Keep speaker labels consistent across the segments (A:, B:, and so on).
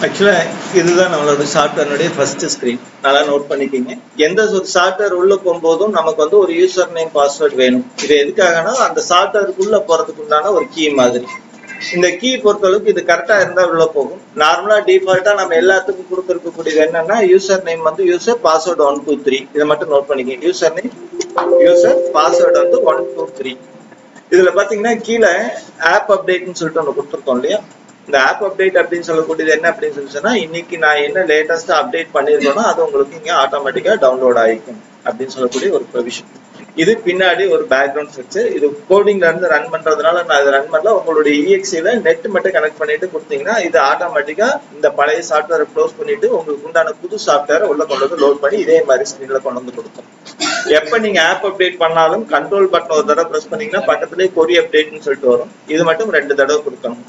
A: ஆக்சுவலா இதுதான் நம்மளோட சாஃப்ட்வேர்னுடைய ஃபர்ஸ்ட் ஸ்கிரீன். நல்லா நோட் பண்ணிக்கிங்க. எந்த ஒரு சாஃப்ட்வேர் உள்ள போகும்போதும் நமக்கு வந்து ஒரு யூசர் நேம் பாஸ்வேர்ட் வேணும். இது எதுக்காகனா அந்த சாஃப்ட்வேருக்குள்ள போறதுக்கு உண்டான ஒரு கீ மாதிரி. இந்த கீ பொறுத்தளவுக்கு இது கரெக்டா இருந்தா உள்ள போகும். நார்மலா டிஃபால்ட்டா நம்ம எல்லாத்துக்கும் கொடுத்துருக்கக்கூடியது என்னன்னா யூசர் நேம் வந்து யூசர் பாஸ்வேர்டு 123. இதை மட்டும் நோட் பண்ணிக்கிங்க. யூசர் நேம் யூசர் பாஸ்வேர்டு வந்து 123. இதுல பாத்தீங்கன்னா கீழே ஆப் அப்டேட்னு சொல்லிட்டு ஒன்று கொடுத்துருக்கோம் இல்லையா? இந்த ஆப் அப்டேட் அப்படின்னு சொல்லக்கூடியது என்ன அப்படின்னு சொல்லி சொன்னா இன்னைக்கு நான் என்ன லேட்டஸ்டா அப்டேட் பண்ணிருக்கேனோ அது உங்களுக்கு இங்க ஆட்டோமேட்டிக்கா டவுன்லோட் ஆயிக்கும் அப்படின்னு சொல்லக்கூடிய ஒரு ப்ரொவிஷன். இது பின்னாடி ஒரு பேக்ரவுண்ட் ஸ்ட்ரக்சர். இது கோடிங்ல இருந்து ரன் பண்றதுனால நான் இதை ரன் பண்ணல. உங்களுடைய இஎக்ஸில நெட் மட்டும் கனெக்ட் பண்ணிட்டு கொடுத்தீங்கன்னா இது ஆட்டோமேட்டிக்கா இந்த பழைய சாஃப்ட்வேரை க்ளோஸ் பண்ணிட்டு உங்களுக்கு உண்டான புது சாஃப்ட்வேரை உள்ள கொண்டு வந்து லோட் பண்ணி இதே மாதிரி ஸ்கிரீன்ல கொண்டு வந்து கொடுக்கும். எப்ப நீங்க ஆப் அப்டேட் பண்ணாலும் கண்ட்ரோல் பட்டன் ஒரு தடவை பிரஸ் பண்ணீங்கன்னா பக்கத்துலேயே கொரி அப்டேட்னு சொல்லிட்டு வரும். இது மட்டும் 2 தடவை கொடுக்கணும்.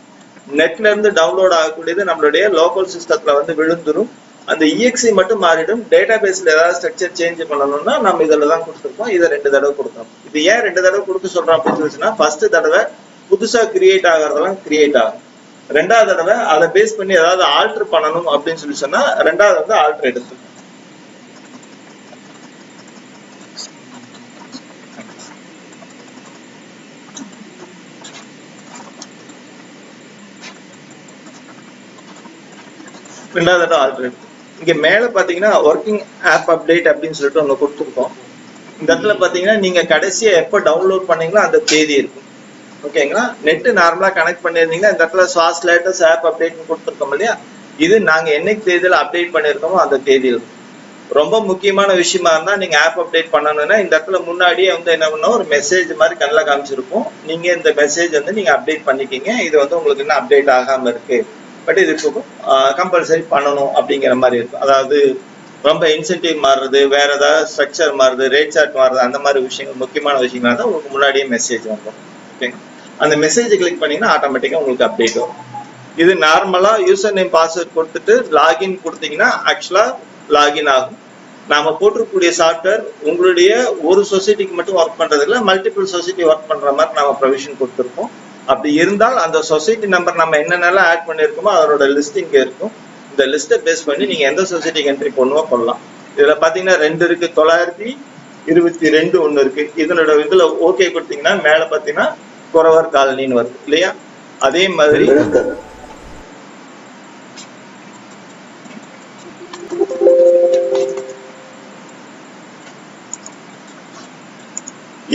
A: நெட்ல இருந்து டவுன்லோட் ஆகக்கூடியது நம்மளுடைய லோக்கல் சிஸ்டத்துல வந்து விழுந்துரும். அந்த இஎக்ஸி மட்டும் மாறிடும். டேட்டா பேஸ்ல ஏதாவது ஸ்ட்ரக்சர் சேஞ்ச் பண்ணணும்னா நம்ம இதுல தான் கொடுத்துருக்கோம். இதை 2 தடவை கொடுக்கணும். இது ஏன் 2 தடவை கொடுக்க சொல்றோம் அப்படின்னு சொல்லிச்சுன்னா ஃபர்ஸ்ட் தடவை புதுசா கிரியேட் ஆகிறதெல்லாம் கிரியேட் ஆகும். 2வது தடவை அதை பேஸ் பண்ணி ஏதாவது ஆல்டர் பண்ணணும் அப்படின்னு சொல்லி சொன்னா 2வது வந்து ஆல்டர் எடுத்து. ரெண்டாவது ஆல்டர் இங்க மேல பாத்தீங்கன்னா ஒர்க்கிங் ஆப் அப்டேட் அப்படின்னு சொல்லிட்டு ஒண்ணு கொடுத்துருக்கோம். இந்த இடத்துல பாத்தீங்கன்னா நீங்க கடைசியா எப்ப டவுன்லோட் பண்ணீங்களோ அந்த தேதி இருக்கும். ஓகேங்களா? நெட் நார்மலா கனெக்ட் பண்ணிருந்தீங்கன்னா இந்த இடத்துல சாஸ் லேட்டஸ்ட் ஆப் அப்டேட் கொடுத்துருக்கோம் இல்லையா? இது நாங்க என்னைக்கு தேதியில அப்டேட் பண்ணிருக்கோமோ அந்த தேதி இருக்கும். ரொம்ப முக்கியமான விஷயமா இருந்தா நீங்க ஆப் அப்டேட் பண்ணணும்னா இந்த இடத்துல முன்னாடியே வந்து என்ன பண்ணணும் ஒரு மெசேஜ் மாதிரி கண்ணில் காமிச்சிருக்கும். நீங்க இந்த மெசேஜ் வந்து நீங்க அப்டேட் பண்ணிக்கிங்க. இது வந்து உங்களுக்கு இன்னும் அப்டேட் ஆகாம இருக்கு, பட் இது கம்பல்சரி பண்ணணும் அப்படிங்கிற மாதிரி இருக்கும். அதாவது ரொம்ப இன்சென்டிவ் மாறுறது, வேற ஏதாவது ஸ்ட்ரக்சர் மாறுது, ரேட் சார்ட் மாறுது, அந்த மாதிரி விஷயங்கள் முக்கியமான விஷயங்கள் தான் உங்களுக்கு முன்னாடியே மெசேஜ் வந்துடும். ஓகே, அந்த மெசேஜ் கிளிக் பண்ணீங்கன்னா ஆட்டோமேட்டிக்கா உங்களுக்கு அப்டேட் வரும். இது நார்மலா யூசர் நேம் பாஸ்வேர்ட் கொடுத்துட்டு லாகின் கொடுத்தீங்கன்னா ஆக்சுவலா லாகின் ஆகும். நாம போட்டிருக்கக்கூடிய சாஃப்ட்வேர் உங்களுடைய ஒரு சொசைட்டிக்கு மட்டும் ஒர்க் பண்றது இல்லை, மல்டிபிள் சொசைட்டி ஒர்க் பண்ற மாதிரி நம்ம ப்ரொவிஷன் கொடுத்துருக்கோம். அப்படி இருந்தால் அந்த சொசைட்டி நம்பர் நம்ம என்னென்னலாம் ஆட் பண்ணிருக்கோமோ அதோட லிஸ்ட் இங்க இருக்கும். இந்த லிஸ்ட்டை பேஸ் பண்ணி நீங்க எந்த சொசைட்டிக்கு என்ட்ரி பண்ணலாம். இதுல பாத்தீங்கன்னா 2 இருக்கு, 922 ஒண்ணு இருக்கு. இதனோட இதுல ஓகே கொடுத்தீங்கன்னா மேல பாத்தீங்கன்னா குறவர் காலனின்னு வருது இல்லையா? அதே மாதிரி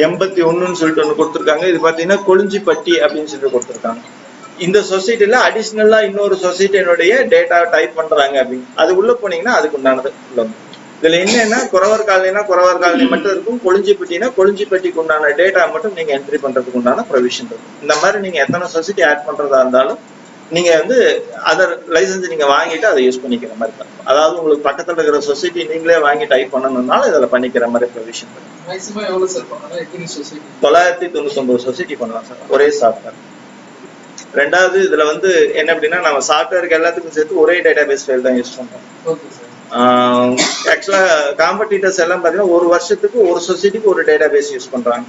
A: 81 சொல்லிட்டு ஒண்ணு கொடுத்துருக்காங்க. இது பாத்தீங்கன்னா கொளிஞ்சிப்பட்டி அப்படின்னு சொல்லிட்டு கொடுத்துருக்காங்க. இந்த சொசைட்டில அடிஷனலா இன்னொரு சொசைட்டினுடைய டேட்டா டைப் பண்றாங்க அப்படின்னு அது உள்ள போனீங்கன்னா அதுக்கு உண்டானது உள்ள. இதுல என்னன்னா குறவர் காலனி மட்டும் இருக்கும், கொளிஞ்சிப்பட்டினா கொளிஞ்சிப்பட்டிக்கு உண்டான டேட்டா மட்டும் நீங்க என்ட்ரி பண்றதுக்கு உண்டான ப்ரொவிஷன் இருக்கும். இந்த மாதிரி நீங்க எத்தனை சொசைட்டி ஆட் பண்றதா இருந்தாலும் நீங்க வந்து அதர் லைசன்ஸ் நீங்க வாங்கிட்டு அதை யூஸ் பண்ணிக்கிற மாதிரி இருக்கும். அதாவது உங்களுக்கு பக்கத்துல இருக்கிற சொசைட்டி நீங்களே வாங்கி டைப் பண்ணணும்னாலும் இதுல பண்ணிக்கிற மாதிரி ப்ரொவிஷன் இருக்கும். 999 சொசைட்டி பண்ணலாம் சார் ஒரே சாஃப்ட்வேர். 2வது இதுல வந்து என்ன அப்படின்னா நம்ம சாஃப்ட்வேருக்கு எல்லாத்துக்கும் சேர்த்து ஒரே டேட்டாபேஸ் ஃபைல் தான் யூஸ் பண்றோம். ஆக்சுவலா காம்படிட்டர்ஸ் எல்லாம் பாத்தீங்கன்னா ஒரு வருஷத்துக்கு ஒரு சொசைட்டிக்கு ஒரு டேட்டாபேஸ் யூஸ் பண்றாங்க.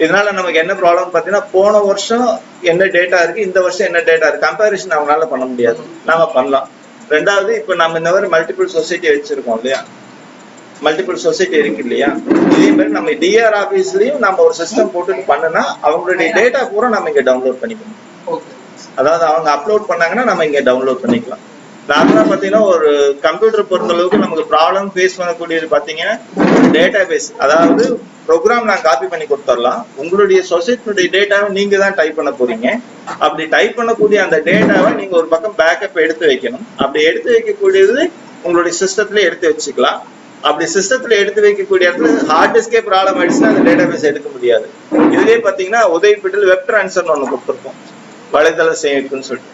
A: இதனால நமக்கு என்ன ப்ராப்ளம் பாத்தீங்கன்னா போன வருஷம் என்ன டேட்டா இருக்கு, இந்த வருஷம் என்ன டேட்டா இருக்கு, கம்பேரிசன் அவங்களால பண்ண முடியாது. நாம பண்ணலாம். 2வது இப்ப நம்ம இந்த மாதிரி மல்டிபிள் சொசைட்டி வச்சிருக்கோம் இல்லையா? மல்டிபிள் சொசைட்டி இருக்கு இல்லையா? இதே மாதிரி நம்ம டிஆர் ஆபீஸ்லயும் நம்ம ஒரு சிஸ்டம் போட்டு பண்ணுனா அவங்களுடைய டேட்டா பூரா நம்ம இங்க டவுன்லோட் பண்ணிக்கணும். அதாவது அவங்க அப்லோட் பண்ணாங்கன்னா நம்ம இங்க டவுன்லோட் பண்ணிக்கலாம். நார்மலா பாத்தீங்கன்னா ஒரு கம்ப்யூட்டர் பொறுத்த அளவுக்கு நமக்கு ப்ராப்ளம் ஃபேஸ் பண்ணக்கூடியது பாத்தீங்கன்னா டேட்டா பேஸ், அதாவது ப்ரோக்ராம் நான் காப்பி பண்ணி கொடுத்துடலாம், உங்களுடைய சொசைட்டினுடைய டேட்டாவை நீங்க தான் டைப் பண்ண போறீங்க. அப்படி டைப் பண்ணக்கூடிய அந்த டேட்டாவை நீங்க ஒரு பக்கம் பேக்கப் எடுத்து வைக்கணும். அப்படி எடுத்து வைக்கக்கூடியது உங்களுடைய சிஸ்டத்துல எடுத்து வச்சுக்கலாம். அப்படி சிஸ்டத்துல எடுத்து வைக்கக்கூடிய இடத்துல ஹார்ட் டிஸ்கே ப்ராப்ளம் ஆயிடுச்சுன்னா அந்த டேட்டா பேஸ் எடுக்க முடியாது. இதுலயே பாத்தீங்கன்னா உதவிப்பட்டில் வெப் ட்ரான்ஸ்ஃபர் ஒண்ணு கொடுத்துருக்கோம், வலைதள சேமிப்புன்னு சொல்லிட்டு.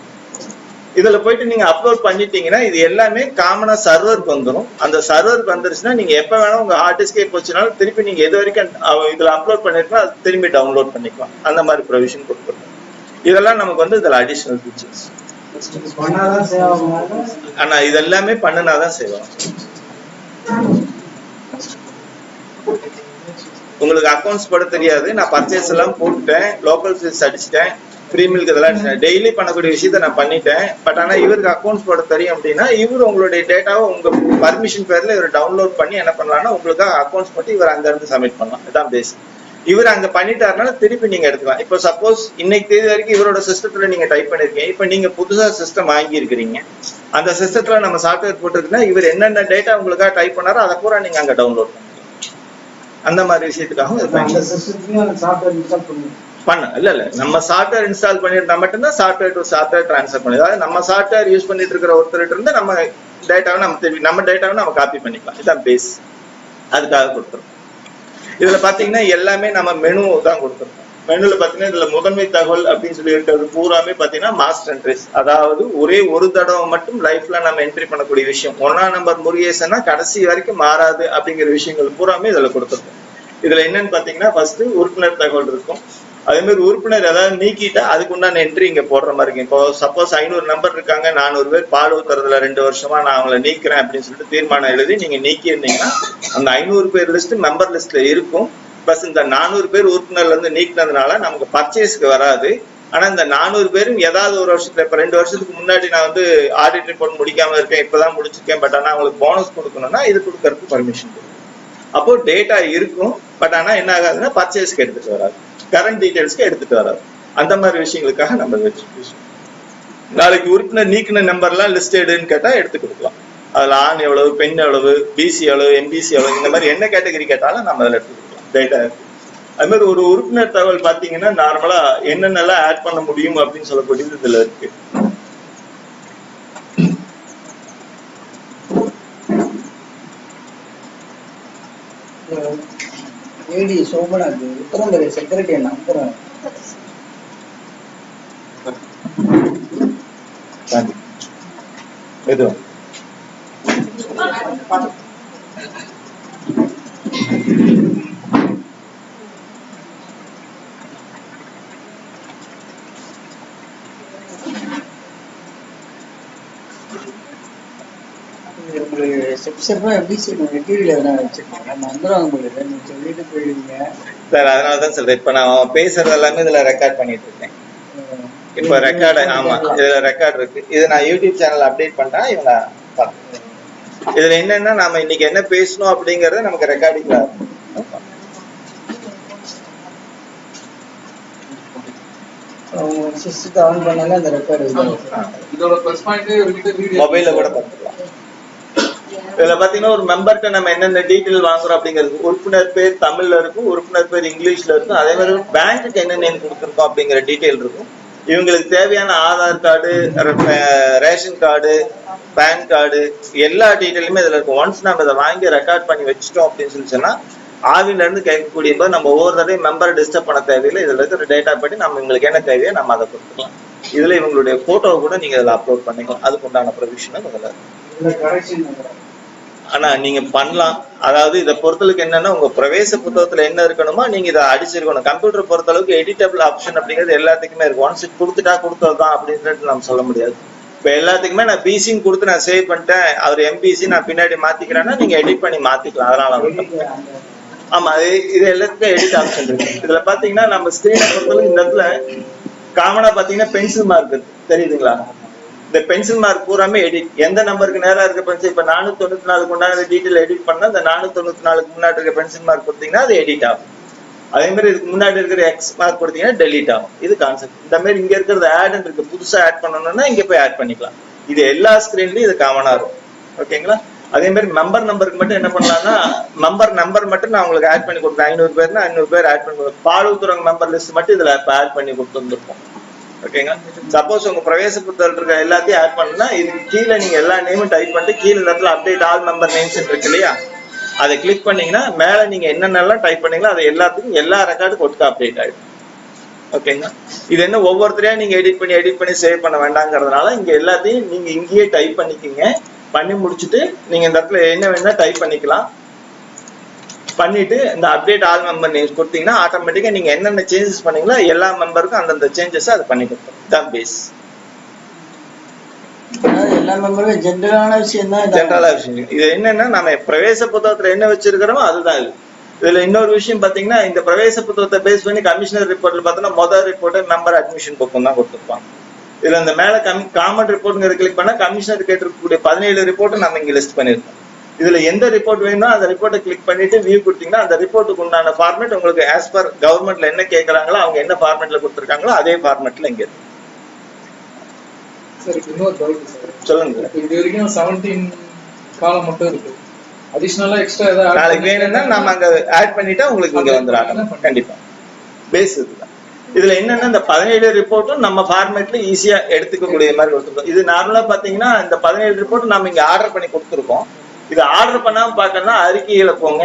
A: இதுல போயிட்டு நீங்க அப்லோட் பண்ணிட்டீங்கன்னா இது எல்லாமே காமனா சர்வருக்கு வந்துடும். அந்த சர்வருக்கு வந்துருச்சுன்னா நீங்க எப்ப வேணா உங்க ஹார்ட் டிஸ்கே போச்சுனாலும் திருப்பி நீங்க எது வரைக்கும் இதுல அப்லோட் பண்ணிருக்கோம் அது திரும்பி டவுன்லோட் பண்ணிக்கலாம். அந்த மாதிரி ப்ரொவிஷன் கொடுத்துருக்கோம். இதெல்லாம் நமக்கு வந்து இதுல அடிஷனல் ஃபீச்சர்ஸ். ஆனா இது எல்லாமே பண்ணுனாதான் செய்வோம். உங்களுக்கு அக்கௌண்ட்ஸ் போட தெரியாது, நான் பர்ச்சேஸ் எல்லாம் போட்டுட்டேன், லோக்கல் ஃபீஸ் அடிச்சுட்டேன், ஃப்ரீ மில்க் இதெல்லாம் டெய்லி பண்ணக்கூடிய விஷயத்த நான் பண்ணிட்டேன். பட் ஆனா இவருக்கு அக்கௌண்ட்ஸ் போட தெரியும் அப்படின்னா இவர் உங்களுடைய டேட்டாவை உங்க பர்மிஷன் பேர்ல இவர் டவுன்லோட் பண்ணி என்ன பண்ணலாம்னா உங்களுக்காக அக்கௌண்ட்ஸ் போட்டு இவர் அங்க இருந்து சப்மிட் பண்ணலாம். இதான் பேஸ். இவர் அங்க பண்ணிட்டாருனால திருப்பி நீங்க எடுத்துக்கலாம். இப்போ சப்போஸ் இன்னைக்கு தேதி வரைக்கும் இவரோட சிஸ்டத்துல நீங்க டைப் பண்ணிருக்கீங்க. இப்போ நீங்க புதுசா சிஸ்டம் வாங்கி இருக்கிறீங்க. அந்த சிஸ்டத்துல நம்ம சாஃப்ட்வேர் போட்டுருக்குன்னா இவர் என்னென்ன டேட்டா உங்களுக்காக டைப் பண்ணாரோ அதை பூரா நீங்க அங்க டவுன்லோட் பண்ணலாம். அந்த மாதிரி விஷயத்துக்காகவும் பண்ண இல்ல நம்ம சாஃப்ட்வேர் இன்ஸ்டால் பண்ணிருந்தா மட்டும்தான் சாஃப்ட்வேர் டு சாஃப்ட்வேர் ட்ரான்ஸ்ஃபர் பண்ணி, அதாவது நம்ம சாஃப்ட்வேர் யூஸ் பண்ணிட்டு இருக்கிற ஒருத்தர் இருந்து நம்ம டேட்டாவை நம்ம டேட்டாவை நம்ம காப்பி பண்ணிக்கலாம். இதுதான் பேஸ். அதுக்காக கொடுத்துருக்கோம். இதுல பாத்தீங்கன்னா எல்லாமே நம்ம மெனு தான் கொடுத்துருக்கோம். மெனுல பாத்தீங்கன்னா இதுல முதன்மை தகவல் அப்படின்னு சொல்லி இருக்கிறது பூராமே பாத்தீங்கன்னா மாஸ்டர் என்ட்ரிஸ், அதாவது ஒரே ஒரு தடவை மட்டும் லைஃப்ல நம்ம என்ட்ரி பண்ணக்கூடிய விஷயம். 1ஆம் நம்பர் முருகேசன்னா கடைசி வரைக்கும் மாறாது அப்படிங்கிற விஷயங்கள் பூராமே இதுல கொடுத்துருக்கோம். இதுல என்னன்னு பாத்தீங்கன்னா ஃபர்ஸ்ட் உறுப்பினர் தகவல் இருக்கும். அதே மாதிரி உறுப்பினர் ஏதாவது நீக்கிட்டா அதுக்கு உண்டான என்ட்ரி இங்க போடுற மாதிரி இருக்கும். இப்போ சப்போஸ் 500 நம்பர் இருக்காங்க, 400 பேர் பால் ஊத்துறதுல 2 வருஷமா நான் அவங்களை நீக்கிறேன் அப்படின்னு சொல்லிட்டு தீர்மானம் எழுதி நீங்க நீக்கி இருந்தீங்கன்னா அந்த 500 பேர் லிஸ்ட் மெம்பர் லிஸ்ட்ல இருக்கும். பிளஸ் இந்த 400 பேர் உறுப்பினர்ல இருந்து நீக்கினதுனால நமக்கு பர்ச்சேஸ்க்கு வராது. ஆனா இந்த 400 பேரும் ஏதாவது ஒரு வருஷத்துல இப்ப 2 வருஷத்துக்கு முன்னாடி நான் வந்து ஆடிட் ரிப்போர்ட் முடிக்காம இருக்கேன், இப்பதான் முடிச்சிருக்கேன், பட் ஆனா அவங்களுக்கு போனஸ் கொடுக்கணும்னா இது கொடுக்கறதுக்கு பர்மிஷன் கொடுக்கும். அப்போ டேட்டா இருக்கும், பட் ஆனா என்ன ஆகாதுன்னா பர்ச்சேஸ்க்கு எடுத்துட்டு வராது, கரண்ட் டீடைல்ஸ்க்கு எடுத்துட்டு வராது. அந்த மாதிரி விஷயங்களுக்காக நம்ம வச்சு நாளைக்கு உறுப்பினர் நீக்கின நம்பர்லாம் லிஸ்ட் எடுன்னு கேட்டா எடுத்து கொடுக்கலாம். அதுல ஆண் எவ்வளவு, பெண் எவ்வளவு, பிசி எவ்வளவு, எம்பிசி எவ்வளவு, இந்த மாதிரி என்ன கேட்டகரி கேட்டாலும் நம்ம அதில் எடுத்து கொடுக்கலாம். டேட்டா இருக்கு. அது மாதிரி ஒரு உறுப்பினர் தகவல் பாத்தீங்கன்னா நார்மலா என்னென்னலாம் ஆட் பண்ண முடியும் அப்படின்னு சொல்லக்கூடியது இதுல இருக்கு.
B: ஏடி சோமநாத் உத்தரம்பரை செக்ரட்டரி நம்புறேன்.
A: அதனாலதான் சொல்றேன், இப்ப நான் பேசுறது எல்லாமே இதுல ரெக்கார்ட் பண்ணிட்டு இருக்கேன். இப்ப ரெக்கார்டு, ஆமா இதுல ரெக்கார்ட் இருக்கு. இது நான் யூடியூப் சேனல் அப்டேட் பண்றேன். இவங்க இதுல என்னன்னா நாம இன்னைக்கு என்ன பேசணும் அப்படிங்கறது நமக்கு ரெக்கார்டிங்ல மொபைல்ல கூட பார்த்துக்கலாம். இதுல பாத்தீங்கன்னா ஒரு மெம்பர்கிட்ட நம்ம என்னென்ன டீட்டெயில் வாங்குறோம் அப்படிங்கிறது, உறுப்பினர் பேர் தமிழ்ல இருக்கும், உறுப்பினர் பேர் இங்கிலீஷ்ல இருக்கும், அதே மாதிரி பேங்க்குக்கு என்ன நேம் கொடுத்துருக்கோம் அப்படிங்கிற டீட்டெயில் இருக்கும். இவங்களுக்கு தேவையான Aadhaar card, ration card, PAN card எல்லா டீட்டெயிலுமே இதுல இருக்கும். ஒன்ஸ் நம்ம இதை வாங்கி ரெக்கார்ட் பண்ணி வச்சுட்டோம் அப்படின்னு சொல்லி சொன்னா ஆவில இருந்து கேட்கக்கூடிய போது நம்ம ஒவ்வொரு தடவையும் மெம்பரை டிஸ்டர்ப் பண்ண தேவையில்லை. இதுல இருக்கிற டேட்டா படி நம்ம இவங்களுக்கு என்ன தேவையோ நம்ம அதை கொடுத்துக்கலாம். இதுல இவங்களுடைய போட்டோவை கூட நீங்க இதுல அப்லோட் பண்ணிக்கலாம். அதுக்கு உண்டான ப்ரொவிஷனும் இதுல. ஆனா நீங்க பண்ணலாம். அதாவது இதை பொறுத்தளவுக்கு என்னன்னா உங்க பிரவேச புத்தகத்துல என்ன இருக்கணுமோ நீங்க இதை அடிச்சிருக்கணும். கம்ப்யூட்டர் பொறுத்தளவுக்கு எடிட்டபிள் ஆப்ஷன் அப்படிங்கிறது எல்லாத்துக்குமே இருக்கும். ஒன்ஸ் கொடுத்துட்டா கொடுத்ததுதான் அப்படின்னு நம்ம சொல்ல முடியாது. இப்ப எல்லாத்துக்குமே நான் பிசின்னு கொடுத்து நான் சேவ் பண்ணிட்டேன், அவர் எம்பிசி நான் பின்னாடி மாத்திக்கிறேன்னா நீங்க எடிட் பண்ணி மாத்திக்கலாம். அதனால ஆமா இது எல்லாத்துக்கும் எடிட் ஆப்ஷன் இருக்கு. இதுல பாத்தீங்கன்னா நம்ம ஸ்கிரீனை பொறுத்தளவுக்கு இந்த இடத்துல காமனா பாத்தீங்கன்னா பென்சில் மார்க் தெரியுதுங்களா? இந்த பென்சில் மார்க் பூராமே எடிட். எந்த நம்பருக்கு நேரா இருக்க பென்சில், இப்ப 494 உண்டான டீட்டெயில் எடிட் பண்ணா இந்த 494 முன்னாடி இருக்க பென்சில் மார்க் கொடுத்தீங்கன்னா அது எடிட் ஆகும். அதே மாதிரி இதுக்கு முன்னாடி இருக்கிற எக்ஸ் மார்க் கொடுத்தீங்கன்னா டெலீட் ஆகும். இது கான்செப்ட். இந்த மாதிரி இங்க இருக்கிறது ஆட் இருக்கு, புதுசா ஆட் பண்ணணும்னா இங்க போய் ஆட் பண்ணிக்கலாம். இது எல்லா ஸ்கிரீன்லயும் இது காமனா இருக்கும். ஓகேங்களா? அதே மாதிரி மெம்பர் நம்பருக்கு மட்டும் என்ன பண்ணலாம்னா மெம்பர் நம்பர் மட்டும் நான் உங்களுக்கு ஆட் பண்ணி கொடுத்தேன். 500 பேர்னா 500 பேர் ஆட் பண்ணி கொடுப்பேன். பால் ஊத்துறவங்க மெம்பர் லிஸ்ட் மட்டும் இதுல ஆட் பண்ணி கொடுத்துருப்போம். ஓகேங்களா? சப்போஸ் உங்க பிரவேச புத்தகத்தில் இருக்க எல்லாத்தையும் ஆட் பண்ணா இது கீழே நீங்க எல்லா நேமும் டைப் பண்ணிட்டு கீழே இடத்துல அப்டேட் ஆல் மெம்பர் நேம்ஸ் இருக்கு இல்லையா, அதை கிளிக் பண்ணீங்கன்னா மேல நீங்க என்னென்னலாம் டைப் பண்ணீங்களோ அது எல்லாத்துக்கும் எல்லா ரெக்கார்டுக்கும் ஒட்டுக்கா அப்டேட் ஆயிடும். ஓகேங்களா? இது என்ன ஒவ்வொருத்தரையா நீங்க எடிட் பண்ணி சேவ் பண்ண வேண்டாங்கிறதுனால இங்க எல்லாத்தையும் நீங்க இங்கேயே டைப் பண்ணிக்கிங்க. பண்ணி முடிச்சுட்டு நீங்க இந்த இடத்துல என்ன வேணா டைப் பண்ணிக்கலாம். பண்ணிட்டு இந்த அப்டேட் ஆல் மெம்பர் நேம்ஸ் கொடுத்தீங்கன்னா ஆட்டோமேட்டிக்கா நீங்க என்னென்ன சேஞ்சஸ் பண்ணீங்களோ எல்லா மெம்பருக்கும் அந்தந்த சேஞ்சஸ் அது பண்ணி கொடுக்கும். இதான் பேஸ்.
B: எல்லா மெம்பருக்கும் ஜெனரலான விஷயம் தான்.
A: ஜெனரலான விஷயம். இது என்னன்னா நம்ம பிரவேச புத்தகத்துல என்ன வச்சிருக்கிறோமோ அதுதான் இது. இதுல இன்னொரு விஷயம் பாத்தீங்கன்னா, இந்த பிரவேச புத்தகத்தை பேஸ் பண்ணி கமிஷனர் ரிப்போர்ட்ல பார்த்தோம்னா முதல் ரிப்போர்ட் நம்பர் அட்மிஷன் புக்கம் தான் கொடுத்துருப்பாங்க. இதுல இந்த மேல காமன் ரிப்போர்ட்ங்கிற கிளிக் பண்ணா கமிஷனர் கேட்டிருக்கக்கூடிய 17 ரிப்போர்ட் நம்ம இங்க லிஸ்ட் பண்ணிருக்கோம். இதுல எந்த ரிப்போர்ட் வேணுமோ அந்த ரிப்போர்ட்டை கிளிக் பண்ணிட்டு வியூ கொடுத்தீங்கன்னா அந்த ரிப்போர்ட்டுக்கு உண்டான ஃபார்மேட் உங்களுக்கு ஆஸ் பர் கவர்மெண்ட்ல என்ன கேட்கறாங்களோ அவங்க என்ன ஃபார்மேட்ல கொடுத்துருக்காங்களோ அதே ஃபார்மேட்ல இங்க இருக்கு.
C: இன்னொரு டவுட் சார்,
A: சொல்லுங்க.
C: இது வரைக்கும் 17 காலம் மட்டும் இருக்கு. அடிஷனலா எக்ஸ்ட்ரா ஏதாவது
A: நாளைக்கு வேணும்னா நாம அங்க ஆட் பண்ணிட்டா உங்களுக்கு இங்க வந்துடும். கண்டிப்பா பேஸ் இதுதான். இதுல என்னன்னா இந்த 17 ரிப்போர்ட்டும் நம்ம ஃபார்மேட்ல ஈஸியா எடுத்துக்கக்கூடிய மாதிரி கொடுத்துருக்கோம். இது நார்மலா பாத்தீங்கன்னா இந்த 17 ரிப்போர்ட் நம்ம இங்க ஆர்டர் பண்ணி கொடுத்துருக்கோம். இது ஆர்டர் பண்ணாம பாக்கணும்னா அறிக்கையில போங்க,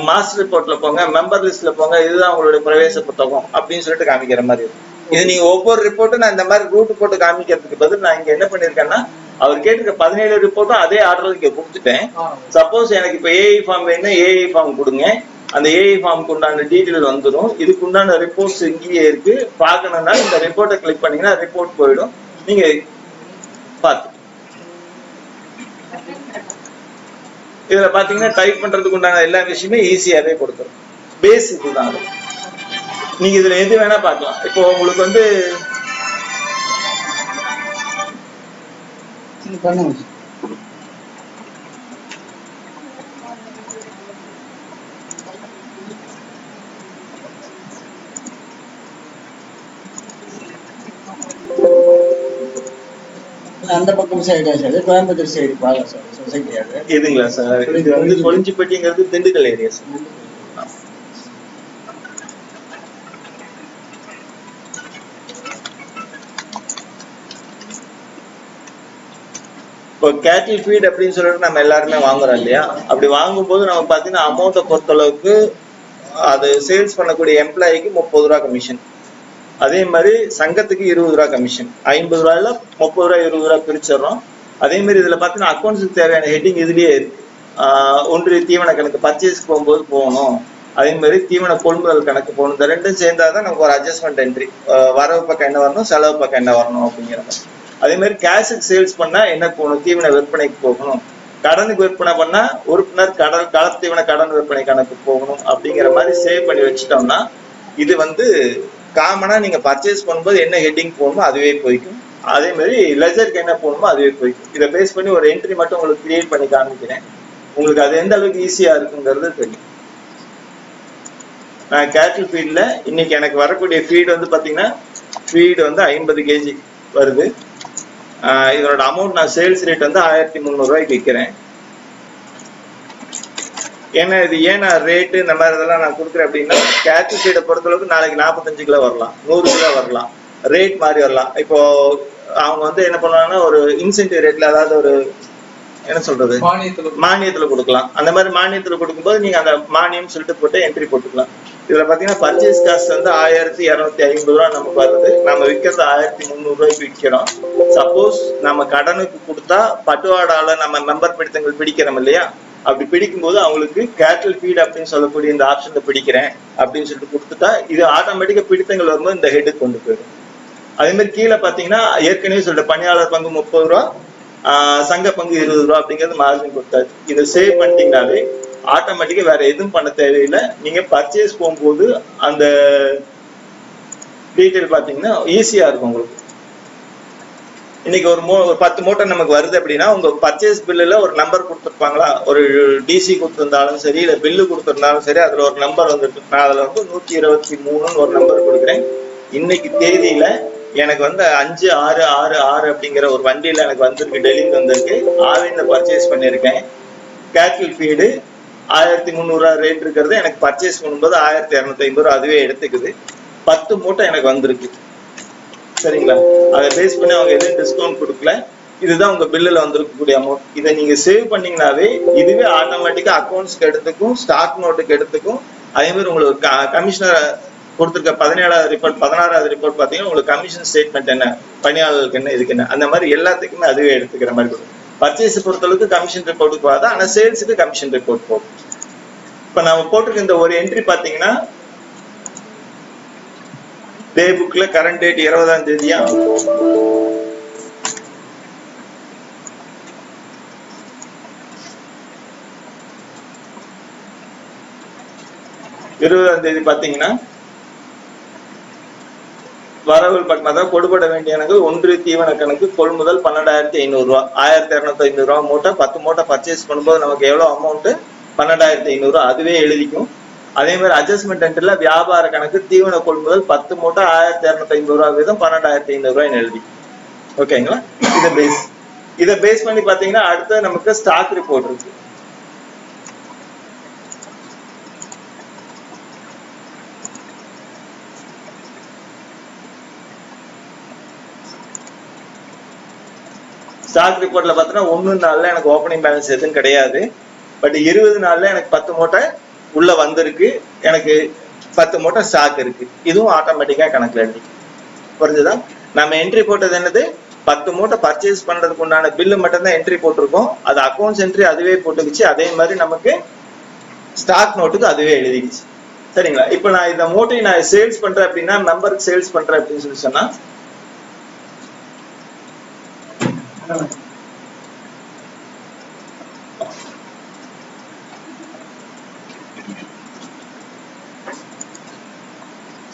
A: மாஸ்டர் ரிப்போர்ட்ல போங்க, மெம்பர் லிஸ்ட்ல போங்க, இதுதான் உங்களுடைய பிரவேச புத்தகம் அப்படின்னு சொல்லிட்டு காமிக்கிற மாதிரி இருக்கும். இது நீங்க ஒவ்வொரு ரிப்போர்ட்டும் நான் இந்த மாதிரி ரூட் போட்டு காமிக்கிறதுக்கு பதில் நான் இங்க என்ன பண்ணிருக்கேன்னா அவர் கேட்டிருக்க 17 ரிப்போர்ட்டும் அதே ஆர்டர் இங்க கொடுத்துட்டேன். சப்போஸ் எனக்கு இப்ப ஏஐ ஃபார்ம் வேணும்னா ஏஐ ஃபார்ம் கொடுங்க, அந்த ஏஐ ஃபார்முக்கு உண்டான டீட்டெயில் வந்துடும். இதுக்கு உண்டான ரிப்போர்ட்ஸ் இங்கேயே இருக்கு. பார்க்கணும்னா இந்த ரிப்போர்ட்டை கிளிக் பண்ணீங்கன்னா ரிப்போர்ட் போயிடும். நீங்க பார்த்து இதுல பாத்தீங்கன்னா டைப் பண்றதுக்கு உண்டான எல்லா விஷயமே ஈஸியாவே கொடுத்துரும். பேஸ் இதுதான். நீங்க இதுல எது வேணா பார்க்கலாம். இப்போ உங்களுக்கு வந்து
B: அந்த பக்கம் சைடா சார், கோயம்புத்தூர் சைடு பார்க்கலாம் சார் சொசைட்டியாக.
A: இதுங்களா சார்? இது வந்து கொளிஞ்சிப்பட்டிங்கிறது திண்டுக்கல் ஏரியா சார். இப்போ கேட்டில் ஃபீட் அப்படின்னு சொல்லிட்டு நம்ம எல்லாருமே வாங்குறோம் இல்லையா? அப்படி வாங்கும்போது நம்ம பார்த்தீங்கன்னா அமௌண்ட்டை பொறுத்தளவுக்கு அது சேல்ஸ் பண்ணக்கூடிய எம்ப்ளாயிக்கு 30 ரூபா கமிஷன், அதே மாதிரி சங்கத்துக்கு 20 ரூபா கமிஷன், 50 ரூபாயில 30 ரூபா 20 ரூபா பிரிச்சிடறோம். அதே மாதிரி இதுல பாத்தீங்கன்னா அக்கௌண்ட்ஸுக்கு தேவையான ஹெட்டிங் இதுலயே இருக்கு. ஒன்றிய தீவன கணக்கு பர்ச்சேஸ்க்கு போகும்போது போகணும், அதே மாதிரி தீவன கொள்முதல் கணக்கு போகணும். இந்த ரெண்டும் சேர்ந்தாதான் நமக்கு ஒரு அட்ஜஸ்ட்மெண்ட் என்ட்ரி, வரவு பக்கம் என்ன வரணும், செலவு பக்கம் என்ன வரணும் அப்படிங்கிற மாதிரி. அதே மாதிரி கேஷுக்கு சேல்ஸ் பண்ணா என்ன போகணும், தீவன விற்பனைக்கு போகணும், கடனுக்கு விற்பனை பண்ணா உறுப்பினர் கள தீவன கடன் விற்பனை கணக்கு போகணும் அப்படிங்கிற மாதிரி சேவ் பண்ணி வச்சுட்டோம்னா இது வந்து காமனா நீங்க பர்ச்சேஸ் பண்ணும்போது என்ன ஹெட்டிங் போகணுமோ அதுவே போய்க்கும். அதே மாதிரி லெஜருக்கு என்ன போகணுமோ அதுவே போய்க்கும். இதை பேஸ் பண்ணி ஒரு என்ட்ரி மட்டும் உங்களுக்கு கிரியேட் பண்ணி காமிக்கிறேன். உங்களுக்கு அது எந்த அளவுக்கு ஈஸியா இருக்குங்கிறது தெரியும். நான் கேட்டில் ஃபீட்ல இன்னைக்கு எனக்கு வரக்கூடிய ஃபீட் வந்து பாத்தீங்கன்னா ஃபீட் வந்து 50 கேஜி வருது. இதனோட அமௌண்ட் நான் சேல்ஸ் ரேட் வந்து 1300 ரூபாய்க்கு விற்கிறேன். ஏன்னா இது ஏன் நான் ரேட்டு இந்த மாதிரி இதெல்லாம் நான் கொடுக்குறேன் அப்படின்னா கேட்டில் ஃபீடை பொறுத்தளவுக்கு நாளைக்கு 45 கிலோ வரலாம், 100 கிலோ வரலாம், ரேட் மாதிரி வரலாம். இப்போ அவங்க வந்து என்ன பண்ணுவாங்கன்னா ஒரு இன்சென்டிவ் ரேட்ல, அதாவது ஒரு என்ன சொல்றது, மானியத்துல கொடுக்கலாம். அந்த மாதிரி மானியத்துல கொடுக்கும்போது நீங்க அந்த மானியம் சொல்லிட்டு போட்டு என்ட்ரி போட்டுக்கலாம். இதுல பாத்தீங்கன்னா பர்ச்சேஸ் காஸ்ட் வந்து 1250 ரூபா நமக்கு வருது. நம்ம விற்கிறது 1300 ரூபாய்க்கு விற்கிறோம். சப்போஸ் நம்ம கடனுக்கு கொடுத்தா பட்டுவாடால நம்ம மெம்பர் பிடித்தங்கள் பிடிக்கிறோம் இல்லையா, அப்படி பிடிக்கும் போது அவங்களுக்கு கேட்டில் ஃபீட் அப்படின்னு சொல்லக்கூடிய இந்த ஆப்ஷன்ல பிடிக்கிறேன் அப்படின்னு சொல்லிட்டு கொடுத்துட்டா இது ஆட்டோமேட்டிக்கா பிடித்தங்கள் வரும்போது இந்த ஹெட்டுக்கு கொண்டு போயிடும். அதே மாதிரி கீழே பாத்தீங்கன்னா ஏற்கனவே சொல்ற பணியாளர் பங்கு 30 ரூபா, சங்க பங்கு 20 ரூபா அப்படிங்கிறது மார்ஜின் கொடுத்தாச்சு. இதை சேவ் பண்ணிட்டீங்கனாலே ஆட்டோமேட்டிக்கா வேற எதுவும் பண்ண தேவையில்லை. நீங்க பர்ச்சேஸ் போகும்போது அந்த டீட்டெயில் பாத்தீங்கன்னா ஈஸியா இருக்கும் உங்களுக்கு. இன்னைக்கு ஒரு 10 மூட்டை நமக்கு வருது அப்படின்னா உங்க பர்ச்சேஸ் பில்லுல ஒரு நம்பர் கொடுத்துருப்பாங்களா, ஒரு டிசி கொடுத்துருந்தாலும் சரி இல்ல பில்லு கொடுத்துருந்தாலும் சரி, அதுல ஒரு நம்பர் வந்துருக்கு. நான் அதுல வந்து 123 ஒரு நம்பர் கொடுக்குறேன். இன்னைக்கு தேதியில எனக்கு வந்து 5666 அப்படிங்கிற ஒரு வண்டியில எனக்கு வந்திருக்கு, டெல்லிக்கு வந்திருக்கு. ஆவின்ல பர்ச்சேஸ் பண்ணியிருக்கேன். கேட்டில் ஃபீடு 1300 ரூபா ரேட் இருக்கிறது எனக்கு பர்ச்சேஸ் பண்ணும்போது 1250 ரூபா அதுவே எடுத்துக்குது. 10 மூட்டை எனக்கு வந்திருக்கு. சரிங்களா? அதை பேஸ் பண்ணி அவங்க எதுவும் டிஸ்கவுண்ட் கொடுக்கல. இதுதான் உங்க பில்லுல வந்திருக்கக்கூடிய அமௌண்ட். இதை நீங்க சேவ் பண்ணீங்கன்னாவே இதுவே ஆட்டோமேட்டிக்கா அக்கௌண்ட்ஸ்க்கு எடுத்துக்கும், ஸ்டாக் நோட்டுக்கு எடுத்துக்கும். அதே மாதிரி உங்களுக்கு கமிஷனர் கொடுத்துருக்க 17வது ரிப்போர்ட் 16வது ரிப்போர்ட் பாத்தீங்கன்னா உங்களுக்கு கமிஷன் ஸ்டேட்மெண்ட் என்ன, பணியாளர்களுக்கு என்ன, இதுக்கு என்ன, அந்த மாதிரி எல்லாத்துக்குமே அதுவே எடுத்துக்கிற மாதிரி இருக்கும். பர்ச்சேஸ் பொறுத்தளவுக்கு கமிஷன் ரிப்போர்ட்டுக்கு போகாது, ஆனா சேல்ஸுக்கு கமிஷன் ரிப்போர்ட் போகும். இப்ப நம்ம போட்டிருக்க இந்த ஒரு என்ட்ரி பாத்தீங்கன்னா டே புக்ல கரண்ட் டேட் 20ஆம் தேதியா, 20ஆம் தேதி பாத்தீங்கன்னா வரவு அதாவது கொடுபட வேண்டிய கணக்கு ஒன்று தீவன கணக்கு கொள்முதல் 12,500 ரூபாய், 1,250 ரூபாய் மூட்டை 10 மூட்டை பர்ச்சேஸ் பண்ணும்போது நமக்கு எவ்வளவு அமௌண்ட் 12,500 அதுவே எழுதிக்கும். அதே மாதிரி அட்ஜஸ்ட்மெண்ட் என்ட்ரில வியாபார கணக்கு தீவன கொள்முதல் 10 மூட்டை 1,250 ரூபாய் வீதம் 12,500 ரூபாய் எழுதி. ஓகேங்களா? இதை பேஸ் பண்ணி பாத்தீங்கன்னா அடுத்து நமக்கு ஸ்டாக் ரிப்போர்ட் இருக்கு. ஸ்டாக் ரிப்போர்ட்ல பாத்தீங்கன்னா 1 நாள்ல எனக்கு ஓப்பனிங் பேலன்ஸ் எதுவும் கிடையாது. பட் 20 நாள்ல எனக்கு 10 மூட்டை உள்ள வந்திருக்கு, எனக்கு 10 மூட்டை ஸ்டாக் இருக்கு. இதுவும் ஆட்டோமேட்டிக்கா கணக்குல எழுதி. புரிஞ்சுதா? நம்ம என்ட்ரி போட்டது என்னது 10 மூட்டை பர்ச்சேஸ் பண்றதுக்கு உண்டான பில்லு மட்டும் தான் என்ட்ரி போட்டிருக்கோம். அது அக்கௌண்ட்ஸ் என்ட்ரி அதுவே போட்டுக்குச்சு. அதே மாதிரி நமக்கு ஸ்டாக் நோட்டுக்கு அதுவே எழுதிக்குச்சு. சரிங்களா? இப்ப நான் இந்த மூட்டையை நான் சேல்ஸ் பண்றேன் அப்படின்னா மெம்பருக்கு சேல்ஸ் பண்றேன் அப்படின்னு சொல்லி சொன்னா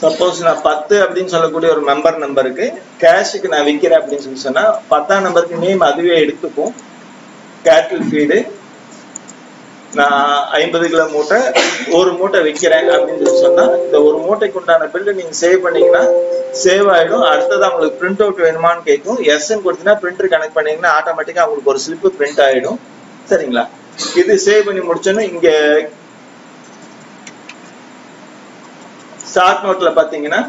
A: சப்போஸ் நான் 10 அப்படின்னு சொல்லக்கூடிய ஒரு மெம்பர் நம்பருக்கு கேஷுக்கு நான் விற்கிறேன் அப்படின்னு சொல்லி சொன்னா 10ஆம் நம்பருக்கு நேம் அதுவே எடுத்துக்கும். கேட்டில் ஃபீடு நான் 50 கிலோ மூட்டை ஒரு மூட்டை விற்கிறேன் அப்படின்னு சொல்லி சொன்னா இந்த ஒரு மூட்டைக்கு உண்டான பில்லு நீங்க சேவ் பண்ணீங்கன்னா சேவ் ஆயிடும். அடுத்தது அவங்களுக்கு பிரிண்ட் அவுட் வேணுமான்னு கேட்கும். எஸ்ன்னு கொடுத்தீங்கன்னா பிரிண்டர் கனெக்ட் பண்ணீங்கன்னா ஆட்டோமேட்டிக்கா அவங்களுக்கு ஒரு ஸ்லிப் பிரிண்ட் ஆயிடும். சரிங்களா? இது சேவ் பண்ணி முடிச்சோன்னா இங்க ஸ்டாக் நோட்ல பாத்தீங்கன்னா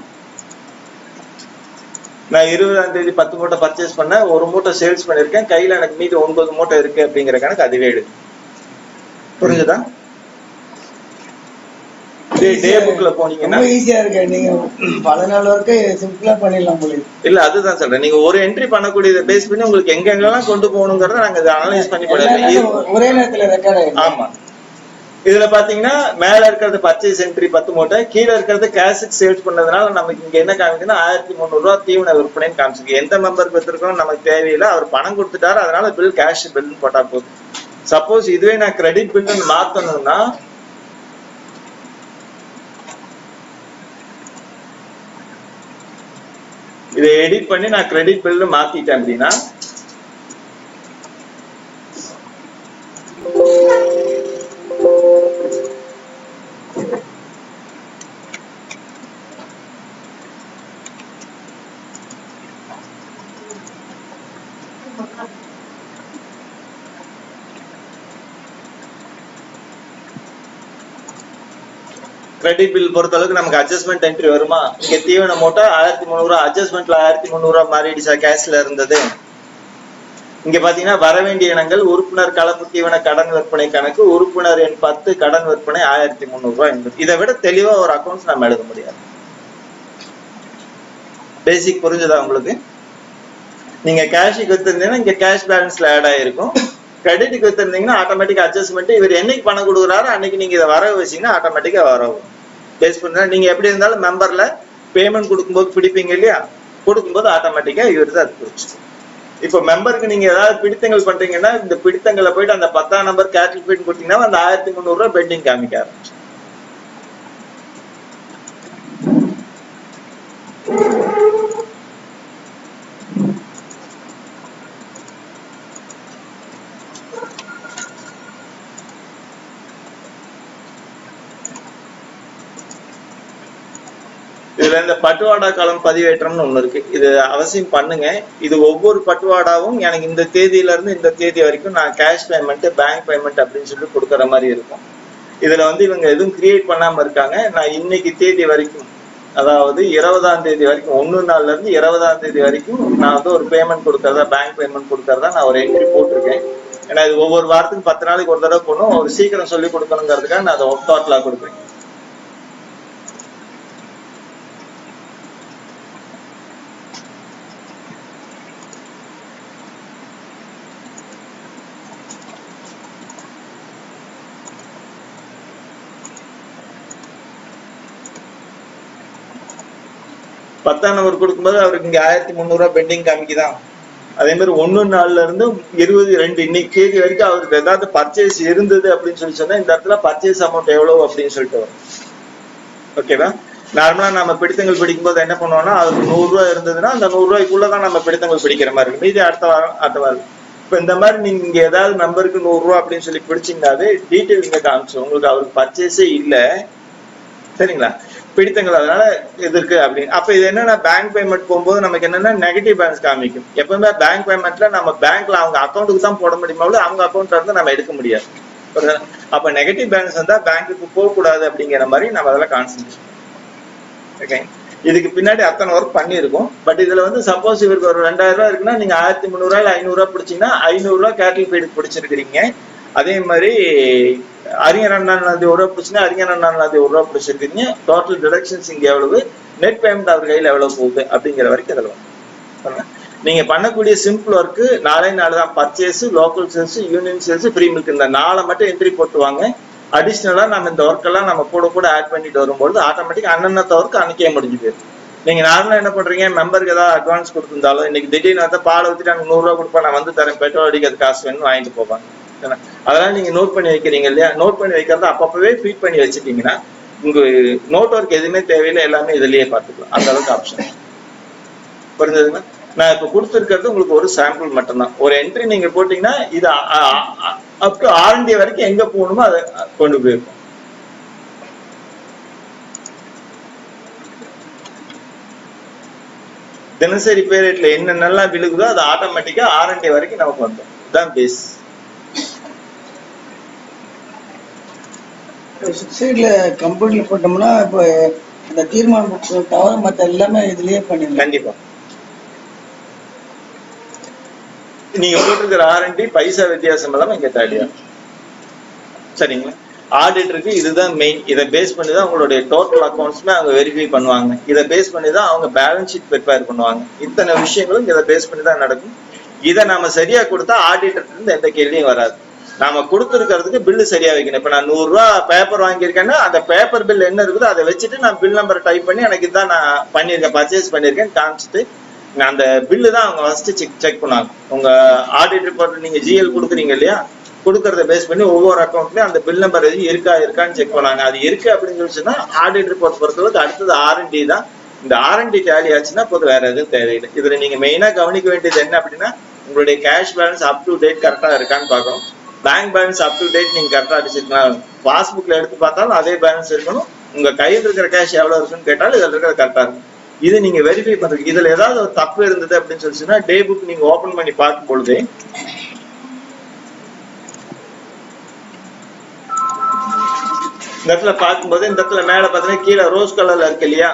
A: நான் 20ஆம் தேதி 10 மூட்டை பர்ச்சேஸ் பண்ண ஒரு மூட்டை சேல்ஸ் பண்ணிருக்கேன், கையில எனக்கு மீதி 9 மூட்டை இருக்கு அப்படிங்கிற கணக்கு அதுவே எடுக்கும். புரிஞ்சுதா? டே புக்ல போனீங்கன்னா
B: ஈஸியா இருக்கு. நீங்க பல நாள் வரைக்கும் சிம்பிளா பண்ணிடலாம் போல.
A: இல்ல அதுதான் சொல்றேன், நீங்க ஒரு என்ட்ரி பண்ணக்கூடியதை பேஸ் பண்ணி உங்களுக்கு எங்கெங்கெல்லாம் கொண்டு போகணுங்கிறத நாங்க இதை அனலைஸ் பண்ணி பண்ணுவோம்.
B: ஒரே நேரத்துல ரெக்கார்ட் ஆயிடும்.
A: ஆமா. இதுல பாத்தீங்கன்னா மேல இருக்கிறது பர்ச்சேஸ் என்ட்ரி 10 மூட்டை, கீழே இருக்கிறது கேஷுக்கு சேல்ஸ் பண்ணதுனால நமக்கு இங்க என்ன காமிக்குன்னா 1,300 ரூபாய் தீவன விற்பனைன்னு காமிச்சிருக்கு. எந்த மெம்பருக்கு வச்சிருக்கோம் நமக்கு தேவையில்லை, அவர் பணம் கொடுத்துட்டாரு, அதனால பில் கேஷ் பில்னு போட்டா போதும். சப்போஸ் இதுவே நான் கிரெடிட் பில்னு மாத்தணும்னா இதை எடிட் பண்ணி நான் கிரெடிட் பில்னு மாத்திட்டேன் அப்படின்னா கிரெடிட் பில் பொறுத்த அளவுக்கு நமக்கு அட்ஜஸ்ட்மெண்ட் என்ட்ரி வருமா? இங்க தீவன மூட்டை 1,300 ரூபாய், அட்ஜஸ்ட்மெண்ட்ல 1,300 ரூபாய் மாறிடுச்சா கேஷ்ல இருந்தது. இங்க பாத்தீங்கன்னா வரவேண்டிய இனங்கள் உறுப்பினர் கலப்பு தீவன கடன் விற்பனை கணக்கு உறுப்பினர் எண் 10 கடன் விற்பனை 1,300 ரூபாய் என்பது. இதை விட தெளிவா ஒரு அக்கௌண்ட்ஸ் நம்ம எழுத முடியாது. பேசிக் புரிஞ்சுதா உங்களுக்கு? நீங்க கேஷுக்கு வித்திருந்தீங்கன்னா இங்க கேஷ் பேலன்ஸ்ல ஆட் ஆயிருக்கும். கிரெடிட்டுக்கு வித்திருந்தீங்கன்னா ஆட்டோமேட்டிக் அட்ஜஸ்ட்மெண்ட் இவர் என்னைக்கு பணம் கொடுக்குறாரோ அன்னைக்கு நீங்க இதை வரவு வச்சீங்கன்னா ஆட்டோமேட்டிக்கா வரவு பேஸ் பண்ணா நீங்க எப்படி இருந்தாலும் மெம்பர்ல பேமெண்ட் கொடுக்கும்போது பிடிப்பீங்க இல்லையா? கொடுக்கும்போது ஆட்டோமேட்டிக்கா இவர் தான் அது குறிச்சு. இப்போ மெம்பருக்கு நீங்க ஏதாவது பிடித்தங்கள் பண்றீங்கன்னா இந்த பிடித்தங்களை போயிட்டு அந்த 10ஆம் நம்பர் கேட்டில் ஃபீட் கொடுத்தீங்கன்னா அந்த 1,300 ரூபாய் பெண்டிங் காமிக்க ஆரம்பிச்சு. இதுல இந்த பட்டுவாடா காலம் பதிவேற்றம்னு ஒண்ணு இருக்கு, இது அவசியம் பண்ணுங்க. இது ஒவ்வொரு பட்டுவாடாவும் எனக்கு இந்த தேதியில இருந்து இந்த தேதி வரைக்கும் நான் கேஷ் பேமெண்ட் பேங்க் பேமெண்ட் அப்படின்னு சொல்லி கொடுக்குற மாதிரி இருக்கும். இதுல இவங்க எதுவும் கிரியேட் பண்ணாம இருக்காங்க. நான் இன்னைக்கு தேதி வரைக்கும் அதாவது 20ஆம் தேதி வரைக்கும் 1 நாள்ல இருந்து 20ஆம் தேதி வரைக்கும் நான் ஒரு பேமெண்ட் கொடுக்கறதா பேங்க் பேமெண்ட் கொடுக்கறதா நான் ஒரு என்ட்ரி போட்டிருக்கேன். ஏன்னா இது ஒவ்வொரு வாரத்துக்கு 10 நாளைக்கு ஒரு தடவை போகணும், ஒரு சீக்கிரம் சொல்லி கொடுக்கணுங்கிறதுக்காக நான் அதை ஒப்டாட்லா கொடுக்குறேன். பத்தாம் நம்பர் கொடுக்கும்போது அவருக்கு இங்க 1,300 ரூபாய் பெண்டிங் காமிக்குதான். அதே மாதிரி 1 நாள்ல இருந்து 22 இன்னைக்கு தேதி வரைக்கும் அவருக்கு ஏதாவது பர்ச்சேஸ் இருந்தது அப்படின்னு சொல்லி சொன்னா இந்த இடத்துல பர்ச்சேஸ் அமௌண்ட் எவ்வளவு அப்படின்னு சொல்லிட்டு வரும். ஓகேவா? நார்மலா நம்ம பிடித்தங்கள் பிடிக்கும்போது என்ன பண்ணுவோம்னா, அதுக்கு 100 ரூபாய் இருந்ததுன்னா அந்த 100 ரூபாய்க்குள்ளதான் நம்ம பிடித்தங்கள் பிடிக்கிற மாதிரி இருக்கும். மீதி அடுத்த வாரம். இப்ப இந்த மாதிரி நீங்க இங்க ஏதாவது நம்பருக்கு 100 ரூபாய் அப்படின்னு சொல்லி பிடிச்சிங்கனாவே டீட்டெயில் இங்க காமிச்சு உங்களுக்கு அவருக்கு பர்ச்சேஸே இல்லை, சரிங்களா? பிடித்தங்கள் அதனால இது இருக்கு அப்படின்னு. அப்ப இது என்னன்னா பேங்க் பேமெண்ட் போகும்போது நமக்கு என்னன்னா நெகட்டிவ் பேலன்ஸ் காமிக்கும். எப்பவுமே பேங்க் பேமெண்ட்ல நம்ம பேங்க்ல அவங்க அக்கௌண்ட்டுக்கு தான் போட முடியுமா, அவங்க அக்கௌண்ட்ல இருந்து நம்ம எடுக்க முடியாது. அப்ப நெகட்டிவ் பேலன்ஸ் வந்தா பேங்க்குக்கு போக கூடாது அப்படிங்கிற மாதிரி நம்ம அதெல்லாம் கான்சென்ட்ரேஷன். ஓகே, இதுக்கு பின்னாடி அத்தனை ஒர்க் பண்ணியிருக்கோம். பட் இதுல வந்து சப்போஸ் இவருக்கு ஒரு 2000 ரூபாய் இருக்குன்னா நீங்க 1300 500 ரூபாய் பிடிச்சீங்கன்னா 500 ரூபாய் கேட்டல் ஃபீடுக்கு பிடிச்சிருக்கிறீங்க. அதே மாதிரி அறிஞர் அண்ணாநதி 1 ரூபா பிடிச்சுன்னா அறிஞர் அண்ணாநதி 1 ரூபா பிடிச்சிருக்கீங்க. டோட்டல் டிடக்ஷன்ஸ் இங்க எவ்வளவு, நெட் பேமெண்ட் அவர் கையில் எவ்வளவு போகுது அப்படிங்கிற வரைக்கும் அதில் வந்து நீங்க பண்ணக்கூடிய சிம்பிள் ஒர்க்கு 4 தான். Purchase, local sales, union sales, free milk, இந்த 4 மட்டும் என்ட்ரி போட்டுவாங்க. அடிஷ்னலா நம்ம இந்த ஒர்க் எல்லாம் நம்ம கூட ஆட் பண்ணிட்டு வரும்போது ஆட்டோமேட்டிக் அன்னத்த ஒர்க் அன்னைக்கே முடிஞ்சு போயிடும். நீங்க நார்மலா என்ன பண்றீங்க, மெம்பருக்கு ஏதாவது அட்வான்ஸ் கொடுத்திருந்தாலும் இன்னைக்கு திடீர்னு வந்து பால் ஊற்றிட்டு அங்கே 100 ரூபா கொடுப்பா, நான் வந்து தரேன் பெட்ரோல் அடிக்கிறது காசு வேணும்னு வாங்கிட்டு போவாங்க. அதெல்லாம் நீங்க நோட் பண்ணி வைக்கிறீங்க இல்லையா? நோட் பண்ணி வைக்கிறத அப்பப்பவே ஃபீட் பண்ணி வச்சுட்டீங்கன்னா உங்க நோட் ஒர்க் எதுவுமே தேவையில்லை, எல்லாமே இதுலயே பார்த்துக்கலாம். அந்த அளவுக்கு ஆப்ஷன் புரிஞ்சதுங்களா? நான் இப்ப கொடுத்துருக்கிறது உங்களுக்கு ஒரு சாம்பிள் மட்டும்தான். ஒரு என்ட்ரி நீங்க போட்டீங்கன்னா இது அப் டு R&D வரைக்கும் எங்க போகணுமோ அதை கொண்டு போயிருக்கும். தினசரி பே ரேட்ல என்னென்னலாம் விழுகுதோ அது ஆட்டோமேட்டிக்கா R&D வரைக்கும் நமக்கு வந்துடும். இதுதான் பேஸ்.
B: சைட்ல கம்பெனில போட்டோம்னா இப்போ இந்த தீர்மானம் தவிர மற்ற எல்லாமே இதுலயே பண்ணிடலாம்.
A: கண்டிப்பா நீங்க போட்டிருக்கிற R&D பைசா வித்தியாசம் இல்லாம இங்க தாடியா, சரிங்களா? ஆடிட்டருக்கு இதுதான் மெயின். இதை பேஸ் பண்ணி தான் உங்களுடைய டோட்டல் அக்கௌண்ட்ஸ்மே அவங்க வெரிஃபை பண்ணுவாங்க. இதை பேஸ் பண்ணி தான் அவங்க பேலன்ஸ் ஷீட் ப்ரிப்பேர் பண்ணுவாங்க. இத்தனை விஷயங்களும் இதை பேஸ் பண்ணி தான் நடக்கும். இதை நாம சரியா கொடுத்தா ஆடிட்டர் இருந்து எந்த கேள்வியும் வராது. நாம கொடுத்துருக்கிறதுக்கு பில்லு சரியா வைக்கணும். இப்ப நான் 100 ரூபாய் பேப்பர் வாங்கியிருக்கேன்னா அந்த பேப்பர் பில் என்ன இருக்குதோ அதை வச்சுட்டு நான் பில் நம்பர் டைப் பண்ணி எனக்கு இதான் நான் பண்ணியிருக்கேன், பர்ச்சேஸ் பண்ணியிருக்கேன் காமிச்சிட்டு அந்த பில்லு தான் அவங்க ஃபர்ஸ்ட் செக் பண்ணுவாங்க. உங்க ஆடிட் ரிப்போர்ட் நீங்க GL கொடுக்குறீங்க இல்லையா, கொடுக்கறத பேஸ் பண்ணி ஒவ்வொரு அக்கௌண்ட்லயும் அந்த பில் நம்பர் எதுவும் இருக்கான்னு செக் பண்ணாங்க. அது இருக்கு அப்படின்னு சொல்லிச்சுன்னா ஆடிட் ரிப்போர்ட் பொறுத்தளவுக்கு அடுத்தது R&D தான். இந்த R&D டேலி ஆச்சுன்னா போது வேற எதுவும் தேவையில்லை. இதுல நீங்க மெயினா கவனிக்க வேண்டியது என்ன அப்படின்னா உங்களுடைய cash balance up to date கரெக்டா இருக்கான்னு பார்க்கணும். Bank balance up to date நீங்க கரெக்டா அடிச்சிருக்கலாம். பாஸ்புக்ல எடுத்து பார்த்தாலும் அதே பேலன்ஸ் இருக்கணும். உங்க கையில் இருக்கிற கேஷ் எவ்வளவு இருக்குன்னு கேட்டாலும் இதுல இருக்கிறது கரெக்டா இருக்கும். இது நீங்க வெரிஃபை பண்றீங்க. இதுல ஏதாவது ஒரு தப்பு இருந்தது அப்படின்னு சொல்லிச்சுன்னா டே புக் நீங்க ஓபன் பண்ணி பார்க்கும் பொழுது இந்த இடத்துல பார்க்கும்போது இந்த இடத்துல மேல பாத்தீங்கன்னா கீழே ரோஸ் கலர்ல இருக்கு இல்லையா,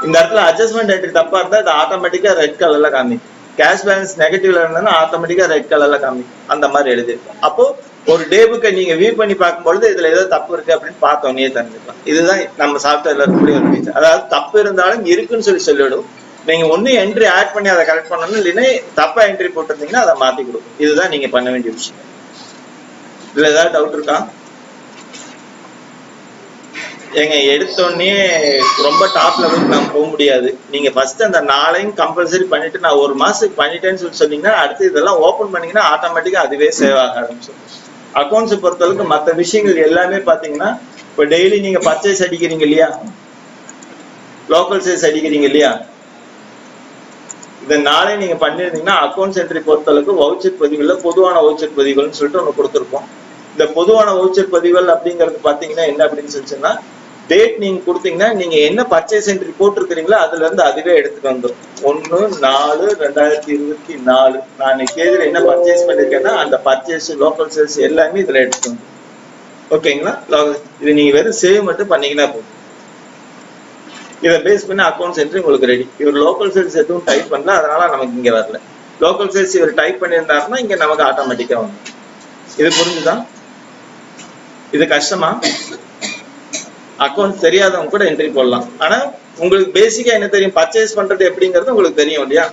A: இந்த இடத்துல அட்ஜஸ்ட்மெண்ட் என்ட்ரி தப்பா இருந்தா அது ஆட்டோமேட்டிக்கா ரெட் கலர்ல காமிக்கும். கேஷ் பேலன்ஸ் நெகட்டிவ்ல இருந்தாலும் ஆட்டோமேட்டிக்கா ரெட் கலர்ல காமிக்கும். அந்த மாதிரி எழுதிருக்கும். அப்போ ஒரு டே புக்கை நீங்க வியூ பண்ணி பார்க்கும்பொழுது இதுல ஏதாவது தப்பு இருக்கு அப்படின்னு பார்த்தோன்னே தெரிஞ்சுக்கலாம். இதுதான் நம்ம சாஃப்ட்வேர்ல இருக்கக்கூடிய ஒரு ஃபீச்சர். அதாவது தப்பு இருந்தாலும் இருக்குன்னு சொல்லிவிடும். நீங்க ஒண்ணு என்ட்ரி ஆட் பண்ணி அதை கரெக்ட் பண்ணணும், இல்லைன்னா தப்பா என்ட்ரி போட்டிருந்தீங்கன்னா அதை மாத்தி கொடுக்கும். இதுதான் நீங்க பண்ண வேண்டிய விஷயம். இதுல ஏதாவது டவுட் இருக்கா? ஏங்க எடுத்தோடனே ரொம்ப டாப் லெவலுக்கு நம்ம போக முடியாது. நீங்க ஃபர்ஸ்ட் அந்த 4 கம்பல்சரி பண்ணிட்டு நான் 1 மாசத்துக்கு பண்ணிட்டேன்னு சொன்னீங்கன்னா அடுத்து இதெல்லாம் ஓபன் பண்ணீங்கன்னா ஆட்டோமேட்டிக்கா அதுவே சேவ் ஆக ஆரம்பிச்சிடும். அக்கௌண்ட்ஸ் பொறுத்தளவுக்கு மற்ற விஷயங்கள் எல்லாமே பாத்தீங்கன்னா இப்ப டெய்லி நீங்க பர்ச்சேஸ் அடிக்கிறீங்க இல்லையா, லோக்கல் சேல்ஸ் அடிக்கிறீங்க இல்லையா, இந்த 4 நீங்க பண்ணிருந்தீங்கன்னா அக்கௌண்ட்ஸ் என்ட்ரி பொறுத்தளவுக்கு வவுச்சர் பதிவுல பொதுவான வவுச்சர் பதிவுகள்னு சொல்லிட்டு ஒண்ணு கொடுத்துருப்போம். இந்த பொதுவான வவுச்சர் பதிவுகள் அப்படிங்கிறது பாத்தீங்கன்னா என்ன அப்படின்னு சொல்லிச்சுன்னா டேட் நீங்க கொடுத்தீங்கன்னா நீங்க என்ன பர்ச்சேஸ் என்ட்ரி போட்டிருக்கிறீங்களோ அதுல இருந்து அதுவே எடுத்துட்டு வந்துடும். 1/4/2024 நான் இன்னைக்கு தேதியில என்ன பர்ச்சேஸ் பண்ணிருக்கேன்னா அந்த பர்ச்சேஸ் லோக்கல் சேல்ஸ் எல்லாமே இதுல எடுத்துட்டு வந்துடும். ஓகேங்களா? இது நீங்க வெறும் சேவ் மட்டும் பண்ணீங்கன்னா போதும். இதை பேஸ் பண்ணி அக்கௌண்ட்ஸ் என்ட்ரி உங்களுக்கு ரெடி. இவர் லோக்கல் சேல்ஸ் எதுவும் டைப் பண்ணல, அதனால நமக்கு இங்க வரல. லோக்கல் சேல்ஸ் இவர் டைப் பண்ணியிருந்தாருன்னா இங்க நமக்கு ஆட்டோமேட்டிக்கா வரும். இது புரிஞ்சுதான்? இது கஷ்டமா? அக்கௌண்ட் தெரியாதவங்க கூட என்ட்ரி போடலாம். ஆனா உங்களுக்கு பேசிக்கா என்ன தெரியும், பர்ச்சேஸ் பண்றது எப்படிங்கிறது உங்களுக்கு தெரியும் இல்லையா?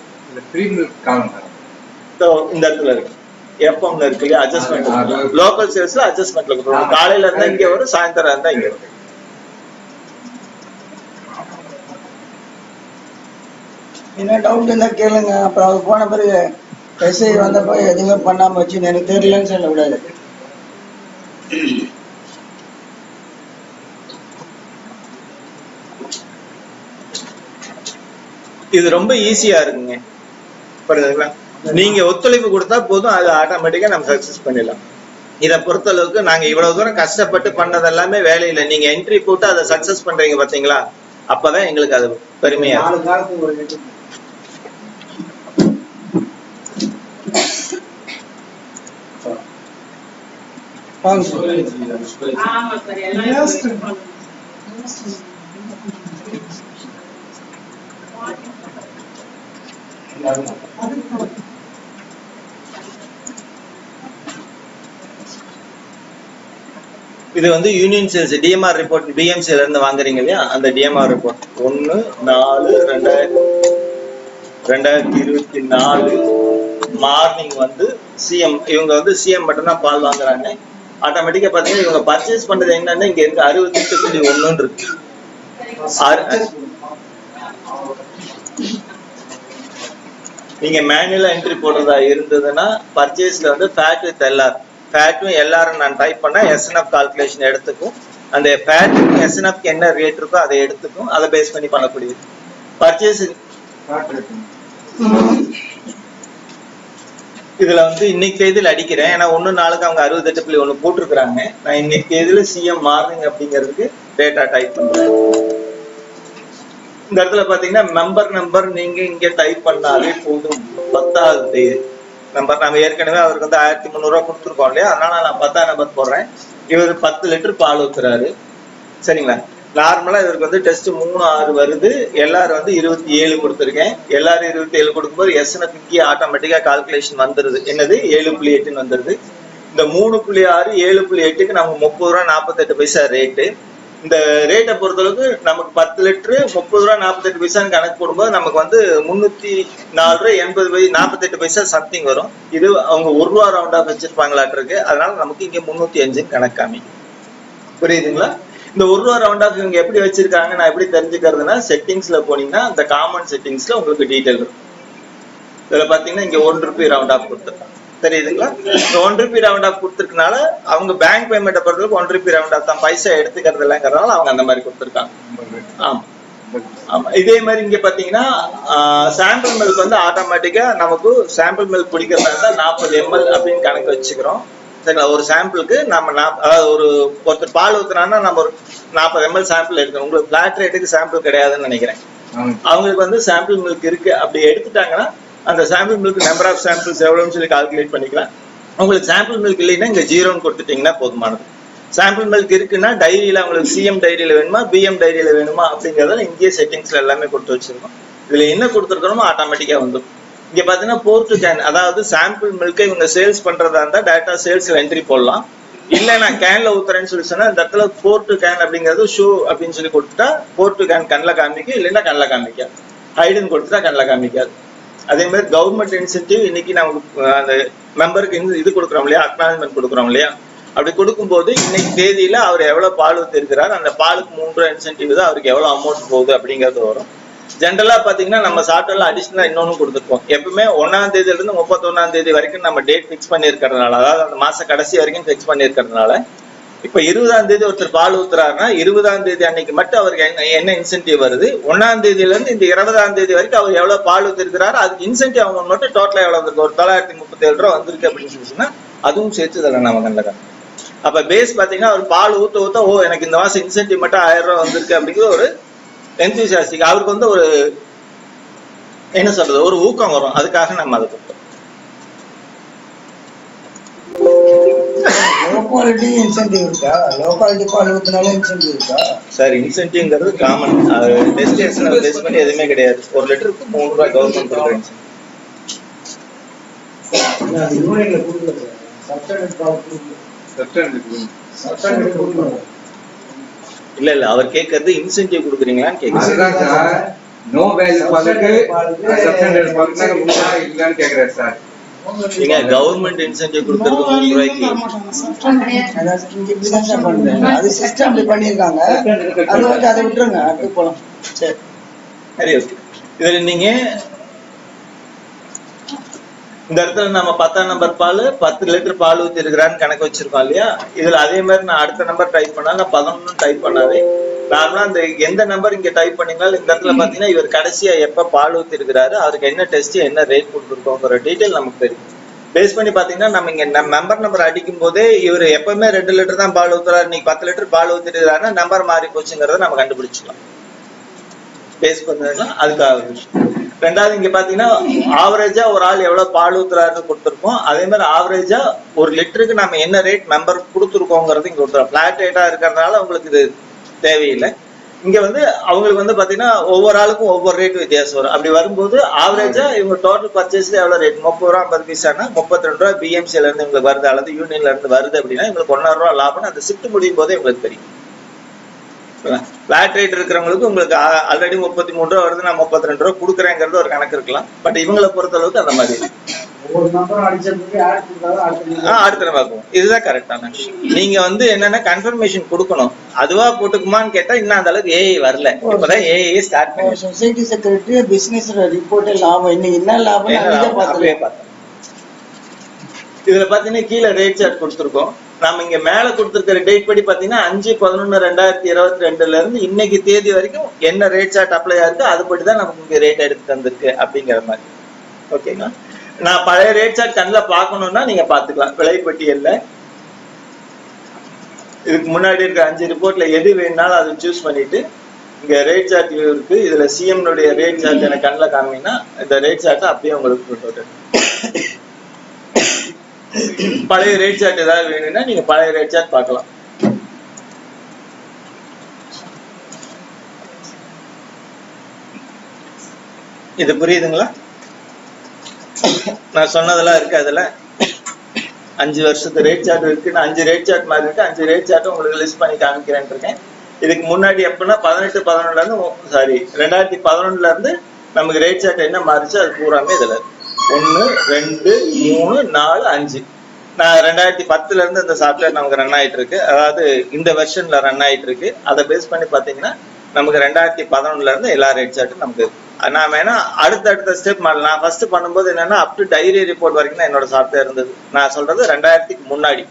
A: இந்த இடத்துல இருக்கு எஃப்எம்ல இருக்கு இல்லையா, அட்ஜஸ்ட்மெண்ட். லோக்கல் சேல்ஸ்ல அட்ஜஸ்ட்மெண்ட்ல கொடுக்கணும். காலையில இருந்தா இங்க வரும், சாயந்தரம் இருந்தா இங்க வரும்.
B: என்ன டவுட் இருந்தா கேளுங்க. அப்புறம் அவர் போன பிறகு எஸ்ஐ வந்தப்போ எதுவுமே பண்ணாம வச்சு எனக்கு தெரியலன்னு சொல்ல விடாது.
A: இது ரொம்ப ஈஸியா இருக்குங்க. புரியுதுங்களா? நீங்க ஒத்துழைப்பு கொடுத்தா போதும், அது ஆட்டோமேட்டிக்கா நம்ம சக்சஸ் பண்ணிடலாம். இதை பொறுத்த அளவுக்கு நாங்க இவ்வளவு தூரம் கஷ்டப்பட்டு பண்ணது எல்லாமே வேலையில நீங்க என்ட்ரி போட்டு அதை சக்சஸ் பண்றீங்க பாத்தீங்களா, அப்பதான் எங்களுக்கு அது பெருமையா இது வந்து யூனியன் சேல்ஸ் டிஎம்ஆர் ரிப்போர்ட் பிஎம்சில இருந்து வாங்குறீங்க இல்லையா, அந்த டிஎம்ஆர் ரிப்போர்ட் 1/4/2024 மார்னிங் வந்து சிஎம் இவங்க வந்து சிஎம் மட்டும் தான் பால் வாங்குறாங்க. ஆட்டோமேட்டிக்கா பாத்தீங்கன்னா இவங்க பர்ச்சேஸ் பண்றது என்னன்னா இங்க இருக்கு 68.1 இருக்கு. நீங்க மேனுவலா என்ட்ரி போடுறதா இருந்ததுன்னா பர்ச்சேஸ்ல வந்து ஃபேட் வித் எல்ஆர், ஃபேட்டும் எல்ஆரும் நான் டைப் பண்ணா எஸ்என்எஃப் கால்குலேஷன் எடுத்துக்கும். அந்த ஃபேட் எஸ்என்எஃப்க்கு என்ன ரேட் இருக்கோ அதை எடுத்துக்கும். அதை பேஸ் பண்ணி பண்ணக்கூடியது. பர்ச்சேஸ் இதுல வந்து இன்னைக்கு தேதியில் அடிக்கிறேன், ஏன்னா 1/4 அவங்க 68.1 போட்டிருக்கிறாங்க. நான் இன்னைக்கு தேதியில சிஎம் மார்னிங் அப்படிங்கிறதுக்கு டேட்டா டைப் பண்றேன். இந்த இடத்துல பாத்தீங்கன்னா நம்பர் நீங்க இங்க டைப் பண்ணாலே போதும். 10ஆவது தேதி நம்பர் நம்ம ஏற்கனவே அவருக்கு வந்து 1300 ரூபாய் கொடுத்துருக்கோம் இல்லையா, அதனால நான் 10ஆம் நம்பர் போடுறேன். இவர் 10 லிட்டர் பால் ஊத்துறாரு. சரிங்களா? நார்மலா இவருக்கு வந்து டெஸ்ட் 3/6 வருது. எல்லாரும் வந்து 27 கொடுத்துருக்கேன். எல்லாரும் 27 கொடுக்கும்போது எஸ்என்எஃப் இங்கே ஆட்டோமேட்டிக்கா கால்குலேஷன் வந்துருது. என்னது 7.8 வந்துருது. இந்த 3.6 7.8க்கு நமக்கு 30 ரூபா 48 பைசா ரேட்டு. இந்த ரேட்டை பொறுத்தளவுக்கு நமக்கு 10 லிட்டரு 30 ரூபா 48 பைசான்னு கணக்கு போடும்போது நமக்கு வந்து 304.80 பைசா சம்திங் வரும். இது அவங்க 1 ரூபா ரவுண்ட் ஆஃப் வச்சிருப்பாங்களாட்டு இருக்கு. அதனால நமக்கு இங்க 305 கணக்காமி. புரியுதுங்களா? இந்த 1 ரூபா ரவுண்ட் ஆஃப் இவங்க எப்படி வச்சிருக்காங்க நான் எப்படி தெரிஞ்சுக்கிறதுனா, செட்டிங்ஸ்ல போனீங்கன்னா இந்த காமன் செட்டிங்ஸ்ல உங்களுக்கு டீடைல் இருக்கும். இதுல பாத்தீங்கன்னா இங்க 1 ரூபி ரவுண்ட் ஆஃப் கொடுத்துருக்காங்க. தெரியுதுங்களா? இந்த 1 ரூபி ரவுண்ட் ஆஃப் கொடுத்துருக்கனால அவங்க பேங்க் பேமெண்ட்டை பொறுத்தவரைக்கும் 1 ரூபி ரவுண்ட் ஆஃப் தான், பைசா எடுத்துக்கிறது இல்லைங்கிறதுனால அவங்க அந்த மாதிரி கொடுத்துருக்காங்க. ஆமா ஆமா. இதே மாதிரி இங்க பாத்தீங்கன்னா சாம்பிள் மில்க் வந்து ஆட்டோமேட்டிக்கா நமக்கு சாம்பிள் மில்க் பிடிக்கிறதா இருந்தா 40 ml அப்படின்னு கணக்கு வச்சுக்கிறோம். சரிங்களா? ஒரு சாம்பிளுக்கு நம்ம அதாவது ஒருத்தர் பால் ஊத்துறான்னா நம்ம ஒரு 40 ml சாம்பிள் எடுக்கணும். உங்களுக்கு பிளாட் ரேட்டுக்கு சாம்பிள் கிடையாதுன்னு நினைக்கிறேன். அவங்களுக்கு வந்து சாம்பிள் மில்க் இருக்கு, அப்படி எடுத்துட்டாங்கன்னா அந்த sample milk number of samples எவ்வளவுன்னு சொல்லி கால்குலேட் பண்ணிக்கலாம். உங்களுக்கு சாம்பிள் மில்க் இல்லைன்னா இங்க 0ன்னு கொடுத்துட்டீங்கன்னா போதுமானது. சாம்பிள் மில்க் இருக்குன்னா டைரியில உங்களுக்கு சிஎம் டைரியில வேணுமா பிஎம் டைரியில வேணுமா அப்படிங்கறத இங்கேயே செட்டிங்ஸ்ல எல்லாமே கொடுத்து வச்சிருக்கோம். இதுல என்ன கொடுத்துருக்கணுமோ ஆட்டோமேட்டிக்கா வந்துடும். இங்க பாத்தீங்கன்னா போர்ட் டு கேன், அதாவது சாம்பிள் மில்கை இவங்க சேல்ஸ் பண்றதா இருந்தா டேட்டா சேல்ஸ்ல என்ட்ரி போடலாம். இல்ல நான் கேன்ல ஊத்துறேன்னு சொல்லி சொன்னா இந்த இடத்துல போர்ட் டு கேன் அப்படிங்கிறது ஷோ அப்படின்னு சொல்லி கொடுத்துட்டா போர்ட் டு கேன் கண்ணில் காமிக்கும், இல்லைன்னா கண்ணில் காமிக்காது. ஹைடுன்னு கொடுத்துட்டா கண்ணில் காமிக்காது. அதே மாதிரி கவர்மெண்ட் இன்சென்டிவ் இன்னைக்கு நமக்கு அந்த மெம்பருக்கு இது கொடுக்குறோம் இல்லையா, அக்னாலஜ்மெண்ட் கொடுக்குறோம் இல்லையா, அப்படி கொடுக்கும்போது இன்னைக்கு தேதியில அவர் எவ்வளவு பால் ஊத்தி இருக்கிறார், அந்த பாலுக்கு 3 ரூபா இன்சென்டிவ் தான், அவருக்கு எவ்வளவு அமௌண்ட் போகுது அப்படிங்கிறது வரும். ஜென்ரலா பாத்தீங்கன்னா நம்ம சாப்டர்ல அடிஷனலா இன்னொன்னு கொடுத்துருக்கோம். எப்பவுமே 1ஆம் தேதியில இருந்து 31ஆம் தேதி வரைக்கும் நம்ம டேட் பிக்ஸ் பண்ணிருக்கிறதுனால, அதாவது அந்த மாச கடைசி வரைக்கும் பிக்ஸ் பண்ணிருக்கிறதுனால, இப்ப 20ஆம் தேதி ஒருத்தர் பால் ஊத்துறாருன்னா 20ஆம் தேதி அன்னைக்கு மட்டும் அவருக்கு என்ன இன்சென்டிவ் வருது, 1ஆம் தேதியில இருந்து இந்த 20ஆம் தேதி வரைக்கும் அவர் எவ்வளவு பால் ஊத்திருக்கிறாரு, அதுக்கு இன்சென்டிவ் அமௌண்ட் மட்டும் டோட்டலா எவ்வளவு இருக்கு, ஒரு 937 ரூபா வந்திருக்கு அப்படின்னு சொல்லிச்சுன்னா அதுவும் சேர்த்து தரேன் நம்ம கண்டக. அப்ப பேஸ் பாத்தீங்கன்னா அவர் பால் ஊத்த ஊத்த ஓ எனக்கு இந்த மாசம் இன்சென்டிவ் மட்டும் 1000 ரூபா வந்திருக்கு அப்படிங்கிறது ஒரு என்தூசியாஸ்டிக், அவருக்கு வந்து ஒரு என்ன சொல்றது ஒரு ஊக்கம் வரும். அதுக்காக நம்ம அதை கொடுத்தோம்.
B: லோ குவாலிட்டி இன்சென்டிவ் இருக்கா? லோ குவாலிட்டி பால் ஊத்துனாலும் இன்சென்டிவ் இருக்கா
A: சார்? இன்சென்டிவ்ங்கிறது காமன், டெஸ்டினேஷன் பேஸ் பண்ணி எதுவுமே கிடையாது. 1 லிட்டருக்கு 3 ரூபாய் கவர்மெண்ட் கொடுக்குறேன். இல்ல இல்ல அவர் கேக்குறது இன்சென்டிவ் கொடுக்குறீங்களான்னு கேக்குறாரு.
D: நோ வேல்யூ பாலுக்கு சப்ஸ்டாண்டர்ட் பாலுக்கு இல்லன்னு கேக்குறாரு சார்.
A: நீங்க கவர்மெண்ட் இன்சென்டிவ் கொடுக்கிறது 3 ரூபாய்க்கு
B: அது சிஸ்டம் பண்ணிருக்காங்க. அது வந்து அதை விட்டுருங்க, அடுத்து போலாம். சரி
A: சரி ஓகே. இதுல நீங்க இந்த இடத்துல நம்ம 10ஆம் நம்பர் பால் 10 லிட்டர் பால் ஊத்தி இருக்கிறான்னு கணக்கு வச்சிருக்கோம் இல்லையா, இதுல அதே மாதிரி நான் அடுத்த நம்பர் டைப் பண்ணா 11 டைப் பண்ணாவே நார்மலா அந்த எந்த நம்பர் இங்க டைப் பண்ணீங்கனாலும் இந்த இடத்துல பாத்தீங்கன்னா இவர் கடைசியா எப்ப பால் ஊத்தி இருக்கிறாரு, அவருக்கு என்ன டெஸ்ட் என்ன ரேட் கொடுத்துருக்கோங்கிற டீட்டெயில் நமக்கு தெரியும். பேஸ் பண்ணி பாத்தீங்கன்னா நம்ம இங்க மெம்பர் நம்பர் அடிக்கும் போதே இவர் எப்பவுமே 2 லிட்டர் தான் பால் ஊத்துறாரு, இன்னைக்கு 10 லிட்டர் பால் ஊத்திட்டு நம்பர் மாறி போச்சுங்கிறத நம்ம கண்டுபிடிச்சிக்கலாம். பேஸ் பண்ணதுன்னா அதுக்காக விஷயம். ரெண்டாவது இங்க பாத்தீங்கன்னா ஆவரேஜா ஒரு ஆள் எவ்வளவு பால் ஊத்துறாருன்னு கொடுத்துருக்கோம். அதே மாதிரி ஆவரேஜா 1 லிட்டருக்கு நம்ம என்ன ரேட் மெம்பர் கொடுத்துருக்கோங்கிறது இங்க கொடுத்துருவோம். பிளாட் ரேட்டா இருக்கிறதுனால உங்களுக்கு இது தேவையில்லை. இங்க வந்து அவங்களுக்கு வந்து பாத்தீங்கன்னா ஒவ்வொரு ஆளுக்கும் ஒவ்வொரு ரேட் வித்தியாசம் வரும். அப்படி வரும்போது ஆவரேஜா இவங்க டோட்டல் பர்ச்சேஸ்ல எவ்வளவு ரேட் 30 ரூபா 50 பைசானா 32 ரூபா பிஎம்சில இருந்து இவங்களுக்கு வருது அல்லது யூனியன்ல இருந்து வருது அப்படின்னா இவங்களுக்கு 1.5 ரூபா லாபம் அந்த ஷிஃப்ட் முடியும் போதே உங்களுக்கு தெரியும். பிளாட் ரேட் இருக்கிறவங்களுக்கு உங்களுக்கு ஆல்ரெடி 33 ரூபா வருது, நான் 32 ரூபா கொடுக்குறேங்கிறது ஒரு கணக்கு இருக்கலாம். பட் இவங்களை பொறுத்த அளவுக்கு அந்த மாதிரி அடுத்த பார்ப்போம். இதுதான் கரெக்டான விஷயம். நீங்க வந்து என்னன்னா கன்ஃபர்மேஷன் கொடுக்கணும். அதுவா போட்டுக்குமான்னு கேட்டா இன்னும் அந்த அளவுக்கு ஏஐ வரல. இப்பதான் ஏஐ ஸ்டார்ட் பண்ணி
B: சொசைட்டி செக்ரட்டரி பிசினஸ் ரிப்போர்ட் லாபம் இன்னைக்கு என்ன லாபம் பார்த்தேன்.
A: இதுல பாத்தீங்கன்னா கீழே ரேட் சார்ட் கொடுத்துருக்கோம். நாம இங்க மேல கொடுத்துருக்கிற டேட் படி பாத்தீங்கன்னா 5/11/2022 இருந்து இன்னைக்கு தேதி வரைக்கும் என்ன ரேட் சார்ட் அப்ளை ஆயிருக்கு அதுபடிதான் நமக்கு இங்க ரேட் எடுத்து தந்திருக்கு அப்படிங்கிற மாதிரி. ஓகேங்களா? நான் பழைய ரேட் சார்ட் கண்ணில் பார்க்கணும்னா நீங்க பாத்துக்கலாம். விலைப்பட்டியல்ல இதுக்கு முன்னாடி இருக்க 5 ரிப்போர்ட்ல எது வேணும்னாலும் அதை சூஸ் பண்ணிட்டு இங்க ரேட் சார்ட் இருக்கு. இதுல சிஎம் ரேட் சார்ட் எனக்கு கண்ணில் காமிங்கன்னா இந்த ரேட் சார்ட்டை அப்படியே உங்களுக்கு பழைய ரேட் சார்ட் ஏதாவது வேணும்னா நீங்க பழைய ரேட் சார்ட் பார்க்கலாம். இது புரியுதுங்களா? நான் சொன்னதெல்லாம் இருக்கு. அதுல 5 வருஷத்து ரேட் சார்ட் இருக்கு. நான் 5 ரேட் சார்ட் மாதிரி இருக்கு. 5 ரேட் சார்ட் உங்களுக்கு லிஸ்ட் பண்ணி காமிக்கிறேன் இருக்கேன். இதுக்கு முன்னாடி எப்படின்னா 18-11 இருந்து 2011 இருந்து நமக்கு ரேட் சார்ட் என்ன மாறிச்சு அது பூராமே இதுல 1 2 3 4 5. நான் 2010 இருந்து இந்த சாஃப்ட்வேர் நமக்கு ரன் ஆயிட்டு இருக்கு. அதாவது இந்த வெர்ஷன்ல ரன் ஆயிட்டு இருக்கு. அதை பேஸ் பண்ணி பாத்தீங்கன்னா நமக்கு 2011 இருந்து எல்லா ரேட் சார்ட்டும் நமக்கு நான் வேணா அடுத்த ஸ்டெப் பண்ணலாம். நான் ஃபர்ஸ்ட் பண்ணும்போது என்னன்னா அப் டு டைரி ரிப்போர்ட் வரைக்கும் தான் என்னோட சாஃப்ட்வேர் இருந்தது. நான் சொல்றது 2000க்கு முன்னாடி.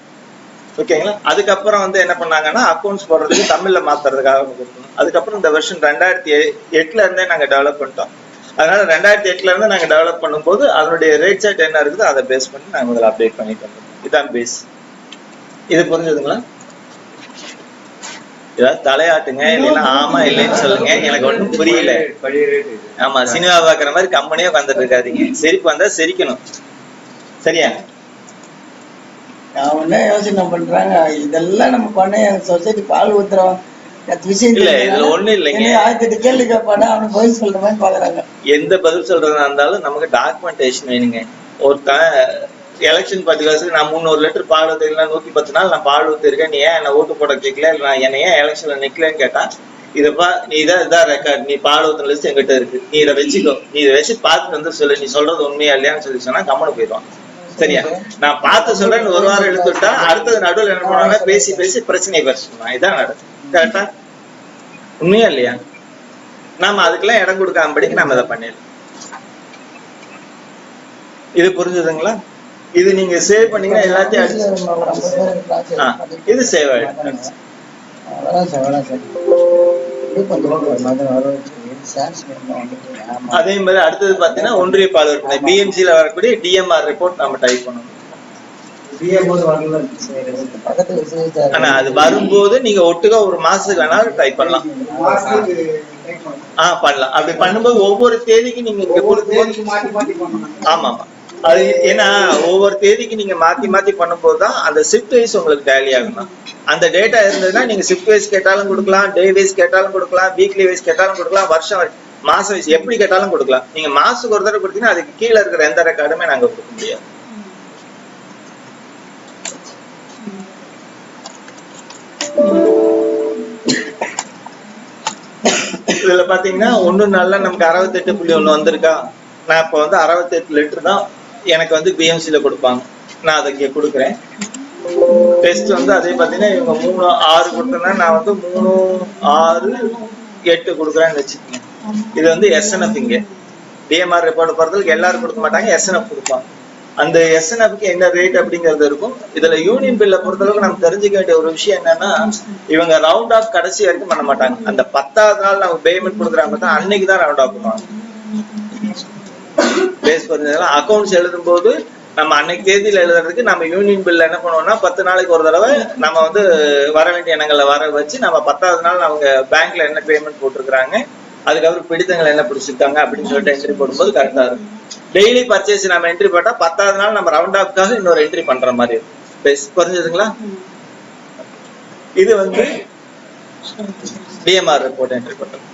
A: ஓகேங்களா? அதுக்கப்புறம் வந்து என்ன பண்ணாங்கன்னா அக்கௌண்ட்ஸ் போடுறதுக்கு தமிழ்ல மாத்துறதுக்காக கொடுக்கணும். அதுக்கப்புறம் இந்த வெர்ஷன் 2008 இருந்தே நாங்க டெவலப் பண்ணிட்டோம். அதனால 2008 இருந்து நாங்க டெவலப் பண்ணும்போது அதனுடைய ரேட் சார்ட் என்ன இருக்குதோ அதை பேஸ் பண்ணி நாங்க முதல்ல அப்டேட் பண்ணிட்டு வந்தோம். இதான் பேஸ். இது புரிஞ்சதுங்களா? ஏதாவது தலையாட்டுங்க, இல்லைன்னா ஆமா இல்லைன்னு சொல்லுங்க. எனக்கு ஒன்றும் புரியல. ஆமா, சினிமா பாக்குற மாதிரி கம்பெனியே உட்காந்துட்டு இருக்காதீங்க. சிரிப்பு வந்தா சிரிக்கணும். சரியா?
B: நான் ஒன்னே யோசனை பண்றாங்க, இதெல்லாம் நம்ம பண்ண சொசைட்டி பால் ஊத்துறோம்
A: இல்ல இதுல ஒண்ணு இல்லைங்க.
B: 1008 கேள்வி கேட்பானா அவனுக்கு பதில் சொல்ற மாதிரி பாக்குறாங்க.
A: எந்த பதில் சொல்றதா இருந்தாலும் நமக்கு டாக்குமெண்டேஷன் வேணுங்க. ஒருத்தன் எலெக்ஷன் 10 வருஷத்துக்கு நான் 300 லிட்டர் பால் ஊத்திக்கலாம் 110 நாள் நான் பால் ஊத்திருக்கேன், நீ ஏன் என்ன ஓட்டு போட கேட்கல, நான் என்ன ஏன் எலெக்ஷன்ல நிக்கலன்னு கேட்டா இதப்பா நீ இதான் ரெக்கார்ட், நீ பால் ஊத்துன லிஸ்ட் எங்கிட்ட இருக்கு, நீ இதை வச்சுக்கோ, நீ இதை வச்சு பார்த்துட்டு வந்து சொல்லு, நீ சொல்றது உண்மையா இல்லையான்னு சொல்லி சொன்னா கம்மனு போயிடுவான். சரியா? நான் பார்த்து சொல்றேன்னு ஒரு வாரம் எடுத்துட்டா அடுத்தது நடுவில் என்ன பண்ணுவாங்க, பேசி பேசி பிரச்சனை பேசுவான். இதான் நடக்கும். கரெக்டா? உண்மையா இல்லையா? நாம அதுக்கெல்லாம் இடம் கொடுக்காமபடிக்கு நம்ம இதை பண்ணிடலாம். இது புரிஞ்சுதுங்களா? இது நீங்க சேவ் பண்ணீங்கன்னா எல்லாத்தையும் இது சேவ் ஆயிடும். அதே மாதிரி அடுத்தது பாத்தீங்கன்னா ஒன்றிய பால் விற்பனை பிஎம்சில வரக்கூடிய டிஎம்ஆர் ரிப்போர்ட் நம்ம டைப் பண்ணணும். ஆனா அது வரும்போது நீங்க ஒட்டுக்கா ஒரு மாசத்துக்கு வேணாலும் டைப் பண்ணலாம். பண்ணலாம். அப்படி பண்ணும்போது ஒவ்வொரு தேதிக்கு நீங்க இங்க கொடுக்கும்போது ஆமா அது ஏன்னா ஒவ்வொரு தேதிக்கு நீங்க மாத்தி மாத்தி பண்ணும்போதுதான் அந்த ஷிஃப்ட் வைஸ் உங்களுக்கு டேலி ஆகணும். அந்த டேட்டா இருந்ததுன்னா நீங்க ஷிஃப்ட் வைஸ் கேட்டாலும் கொடுக்கலாம், டே வைஸ் கேட்டாலும் கொடுக்கலாம், வீக்லி வைஸ் கேட்டாலும் கொடுக்கலாம், வருஷம் மாசம் வைஸ் எப்படி கேட்டாலும் கொடுக்கலாம். நீங்க மாசத்துக்கு ஒரு தடவை கொடுத்தீங்கன்னா அதுக்கு கீழே இருக்கிற எந்த ரெக்கார்டுமே நாங்க கொடுக்க முடியாது. இதுல பாத்தீங்கன்னா 1 நாள்ல நமக்கு 68.1 வந்திருக்கா. நான் இப்ப வந்து 68 லிட்டர் தான் எனக்கு வந்து பிஎம்சில கொடுப்பாங்க. நான் அதை இங்க கொடுக்குறேன். டெஸ்ட் வந்து அதே பாத்தீங்கன்னா இவங்க 3 6 கொடுத்தனா நான் வந்து 3 6 8 கொடுக்குறேன்னு வச்சுக்கோங்க. இது வந்து எஸ்என்எஃப். இங்க டிஎம்ஆர் ரிப்போர்ட் போறதுக்கு எல்லாரும் கொடுக்க மாட்டாங்க, எஸ்என்எஃப் கொடுப்பாங்க. அந்த எஸ்என்எஃப்க்கு என்ன ரேட் அப்படிங்கிறது இருக்கும். இதுல யூனியன் பில்ல பொறுத்தளவுக்கு நம்ம தெரிஞ்சுக்க வேண்டிய ஒரு விஷயம் என்னன்னா, இவங்க ரவுண்ட் ஆஃப் கடைசி வரைக்கும் பண்ண மாட்டாங்க. அந்த 10வது நாள் நம்ம பேமெண்ட் கொடுக்குறாங்க பார்த்தா அன்னைக்கு தான் ரவுண்ட் ஆஃப் பண்ணுவாங்க. பேஸ் பண்ணதுனால அக்கௌண்ட்ஸ் எழுதும் போது நம்ம அன்னைக்கு தேதியில எழுதுறதுக்கு நம்ம யூனியன் பில்ல என்ன பண்ணுவோம்னா 10 நாளைக்கு ஒரு தடவை நம்ம வந்து வர வேண்டிய எண்ணங்களை வர வச்சு நம்ம 10வது நாள் அவங்க பேங்க்ல என்ன பேமெண்ட் போட்டிருக்காங்க, அதுக்கப்புறம் பிடித்தங்களை என்ன பிடிச்சிருக்காங்க அப்படின்னு சொல்லிட்டு என்ட்ரி போடும்போது கரெக்டா இருக்கும். டெய்லி பர்ச்சேஸ் நம்ம என்ட்ரி போட்டா 10வது நாள் நம்ம ரவுண்ட் ஆஃப்காக இன்னொரு என்ட்ரி பண்ற மாதிரி இருக்கும். புரிஞ்சதுங்களா? இது வந்து டிஎம்ஆர் ரிப்போர்ட் என்ட்ரி பண்றது.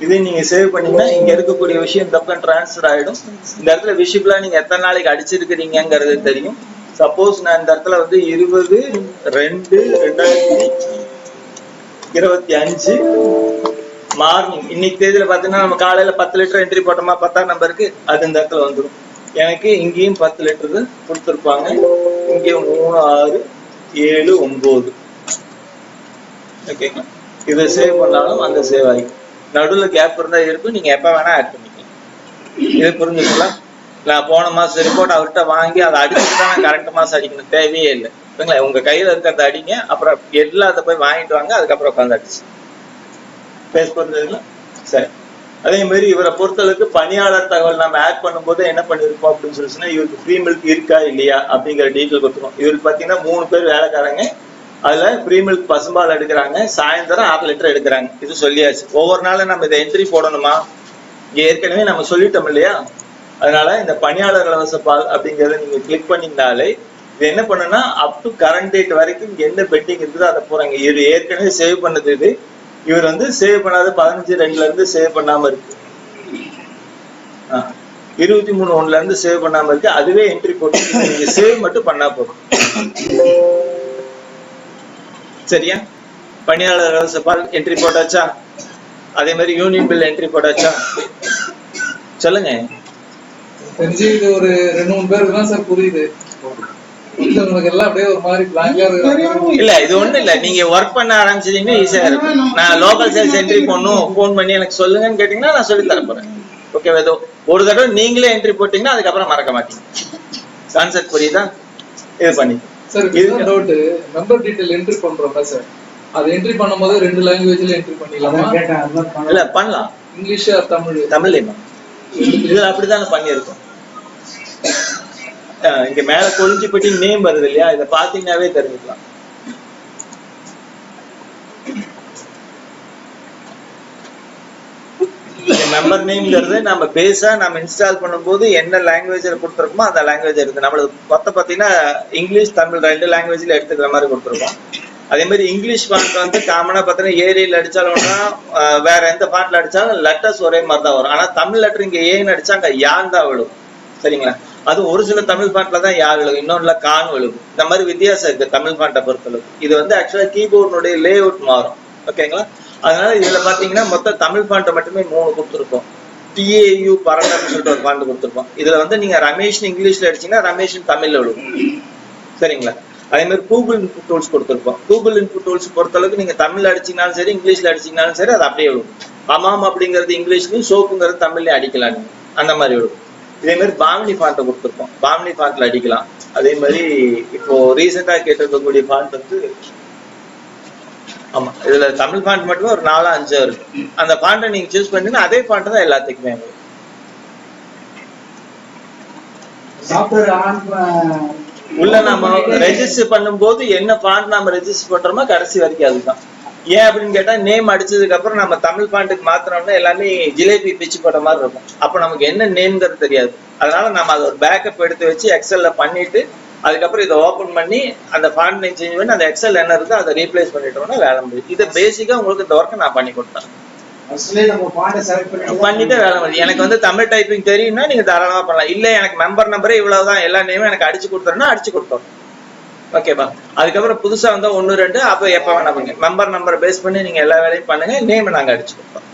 A: இது நீங்க சேவ் பண்ணீங்கன்னா இங்க இருக்கக்கூடிய விஷயம் இந்த பக்கம் டிரான்ஸ்ஃபர் ஆயிடும். இந்த இடத்துல விஷுவலா நீங்க எத்தனை நாளைக்கு அடிச்சிருக்கிறீங்கிறது தெரியும். சப்போஸ் நான் இந்த இடத்துல வந்து 20/2/2025 மார்னிங் இன்னைக்கு தேதியில பாத்தீங்கன்னா நம்ம காலையில 10 லிட்டர் என்ட்ரி போட்டோமா 10ஆம் நம்பருக்கு, அது இந்த இடத்துல வந்துடும். எனக்கு இங்கேயும் 10 லிட்டர் கொடுத்துருப்பாங்க, இங்கேயும் 3, 6, 7, 9. ஓகேங்களா? இதை சேவ் பண்ணாலும் அந்த சேவ் ஆகிடும். நடுவுல கேப் இருந்தா இருக்கும், நீங்க எப்ப வேணா ஆட் பண்ணிக்கலாம். இது புரிஞ்சுங்களா? நான் போன மாசம் ரிப்போர்ட் அவர்கிட்ட வாங்கி அதை அடிச்சுட்டு தான் கரண்ட் மாசம் அடிக்கணும், தேவையே இல்லை. ஓகேங்களா? உங்க கையில இருக்கிறத அடிங்க, அப்புறம் எல்லாத்த போய் வாங்கிட்டு வாங்க, அதுக்கப்புறம் உட்காந்து அடிச்சு பேஸ் புரிஞ்சதுங்களா? சரி. அதே மாதிரி இவரை பொறுத்தளவுக்கு பணியாளர் தகவல் நம்ம ஆட் பண்ணும்போது என்ன பண்ணிருப்போம் அப்படின்னு சொல்லிச்சுன்னா, இவருக்கு ஃப்ரீ மில்க் இருக்கா இல்லையா அப்படிங்கிற டீட்டெயில் கொடுத்துருவோம். இவருக்கு பாத்தீங்கன்னா 3 பேர் வேலைக்காரங்க, அதுல ஃப்ரீ மில்க் பசும்பால் எடுக்கிறாங்க, சாயந்தரம் 6 லிட்டர் எடுக்கிறாங்க. இது சொல்லியாச்சு. ஒவ்வொரு நாளும் நம்ம இதை என்ட்ரி போடணுமா? ஏற்கனவே நம்ம சொல்லிட்டோம் இல்லையா? அதனால இந்த பணியாளர் இலவச பால் அப்படிங்கறத நீங்க கிளிக் பண்ணிங்கனாலே இது என்ன பண்ணுன்னா அப் டு கரண்ட் டேட் வரைக்கும் என்ன பெண்டிங் இருக்குதோ அதை போறாங்க. இது ஏற்கனவே சேவ் பண்ணது. இது இவர் வந்து சேவ் பண்ணாத 15/2 இருந்து சேவ் பண்ணாம இருக்கு, 23/1 இருந்து சேவ் பண்ணாம இருக்கு. அதுவே என்ட்ரி போட்டு நீங்க சேவ் மட்டும் பண்ணா போதும். சரியா? பணியாளர் இலவச பால் என்ட்ரி போட்டாச்சா? அதே மாதிரி யூனியன் பில் என்ட்ரி போட்டாச்சா? சொல்லுங்க.
C: தெரிஞ்சு இது ஒரு 2-3 பேருக்கு தான் சார் புரியுது. உங்களுக்கு எல்லாம் அப்படியே ஒரு மாதிரி பிளாங்கா இருக்கு.
A: இல்ல இது ஒண்ணு இல்ல, நீங்க ஒர்க் பண்ண ஆரம்பிச்சீங்கன்னா ஈஸியா இருக்கும். நான் லோக்கல் சேல்ஸ் என்ட்ரி பண்ணும் போன் பண்ணி எனக்கு சொல்லுங்கன்னு கேட்டீங்கன்னா நான் சொல்லி தர போறேன். ஓகே, ஏதோ ஒரு தடவை நீங்களே என்ட்ரி போட்டீங்கன்னா அதுக்கப்புறம் மறக்க மாட்டீங்க. கான்செப்ட் புரியுதா? இது பண்ணி
C: சார் இதுதான் டவுட். மெம்பர் டீடைல் என்ட்ரி பண்றோம்ல சார், அது என்ட்ரி பண்ணும்போது 2 லாங்குவேஜ்ல என்ட்ரி பண்ணிடலாமா?
A: இல்ல பண்ணலாம்,
C: இங்கிலீஷ் தமிழ்.
A: தமிழ்லயுமா? இதுல அப்படித்தானே பண்ணியிருக்கோம். இங்க மேல கொழிஞ்சிப்பட்டி நேம் வருது இல்லையா, இதை பாத்தீங்கன்னாவே தெரிஞ்சுக்கலாம். மெம்பர் நேம்ங்கிறது நம்ம பேஸா நம்ம இன்ஸ்டால் பண்ணும்போது என்ன லாங்குவேஜ்ல கொடுத்துருக்கோமோ அந்த லாங்குவேஜ் இருக்கு. நம்மளுக்கு மொத்தம் பாத்தீங்கன்னா இங்கிலீஷ் தமிழ் 2 லாங்குவேஜ்ல எடுத்துக்கிற மாதிரி கொடுத்துருக்கோம். அதே மாதிரி இங்கிலீஷ் ஃபாண்ட் வந்து காமனா பாத்தீங்கன்னா ஏரியில் அடிச்சாலும்னா வேற எந்த ஃபாண்ட்ல அடிச்சாலும் லெட்டர்ஸ் ஒரே மாதிரி தான் வரும். ஆனா தமிழ் லெட்டர் இங்க ஏன்னு அடிச்சா அங்க யான் தான் விழும். சரிங்களா? அது ஒரு சில தமிழ் ஃபாண்ட்ல தான் யா விழுகும், இன்னொன்னுல கான் விழுகும். இந்த மாதிரி வித்தியாசம் இருக்கு தமிழ் ஃபாண்ட்டை பொறுத்தளவுக்கு. இது வந்து ஆக்சுவலா கீபோர்டுடைய லே அவுட் மாறும். ஓகேங்களா? அதனால இதுல பாத்தீங்கன்னா மொத்த தமிழ் ஃபாண்ட்டை மட்டுமே 3 கொடுத்துருக்கோம். TAU பரண்டர்னு சொல்லிட்டு ஒரு ஃபாண்ட் கொடுத்துருக்கோம். இதுல வந்து நீங்க ரமேஷ் இங்கிலீஷ்ல அடிச்சீங்கன்னா ரமேஷ் தமிழ்ல விழுகும். சரிங்களா? அதே மாதிரி கூகுள் இன்புட் டூல்ஸ் கொடுத்துருக்கோம். கூகுள் இன்புட் டூல்ஸ் பொறுத்தளவுக்கு நீங்க தமிழ்ல அடிச்சீங்கனாலும் சரி, இங்கிலீஷ்ல அடிச்சீங்கனாலும் சரி, அது அப்படியே விழுகும். அமாம் அப்படிங்கிறது இங்கிலீஷ்லயும், சோப்புங்கிறது தமிழ்லயும் அடிக்கலாம் நீங்க, அந்த மாதிரி விழுகும். இதே மாதிரி பாமினி ஃபாண்ட்டை கொடுத்துருக்கோம், பாமினி ஃபாண்ட்ல அடிக்கலாம். அதே மாதிரி இப்போ ரீசெண்டா கேட்டிருக்கக்கூடிய ஃபாண்ட் வந்து ஆமா, இதுல தமிழ் ஃபாண்ட் மட்டுமே ஒரு 4-5 இருக்கு. அந்த ஃபாண்ட்டை நீங்க சூஸ் பண்ணீங்கன்னா அதே ஃபாண்ட் தான் எல்லாத்துக்குமே. உள்ள நம்ம ரெஜிஸ்டர் பண்ணும்போது என்ன ஃபாண்ட் நம்ம ரெஜிஸ்டர் பண்றோமோ கடைசி வரைக்கும் அதுதான். ஏன் அப்படின்னு கேட்டா, நேம் அடிச்சதுக்கு அப்புறம் நம்ம தமிழ் ஃபாண்ட்டுக்கு மாத்தினோம்னா எல்லாமே ஜிலேபி பிச்சு போட்ட மாதிரி இருக்கும். அப்ப நமக்கு என்ன நேம்ங்கிறது தெரியாது. அதனால நம்ம அதை ஒரு பேக்கப் எடுத்து வச்சு எக்ஸல்ல பண்ணிட்டு அதுக்கப்புறம் இதை ஓபன் பண்ணி அந்த ஃபாண்ட் நேம் சேஞ்ச் பண்ணி அந்த எக்ஸல் என்ன இருக்கோ அதை ரீப்ளேஸ் பண்ணிட்டோம்னா வேலை முடியும். இதை பேசிக்கா உங்களுக்கு இந்த ஒர்க்கை நான் பண்ணி கொடுத்தேன். பண்ணிட்டு வேலை முடியும். எனக்கு வந்து தமிழ் டைப்பிங் தெரியும்னா நீங்க தாராளமா பண்ணலாம். இல்ல எனக்கு மெம்பர் நம்பரே இவ்வளவுதான், எல்லா நேமும் எனக்கு அடிச்சு கொடுத்தோம்னா அடிச்சு கொடுத்தோம். ஓகேப்பா? அதுக்கப்புறம் புதுசா வந்தா 1-2 அப்ப எப்ப வேணா பண்ணுங்க. மெம்பர் நம்பர் பேஸ் பண்ணி நீங்க எல்லா வேலையும் பண்ணுங்க. நேம் நாங்க அடிச்சு கொடுத்தோம்.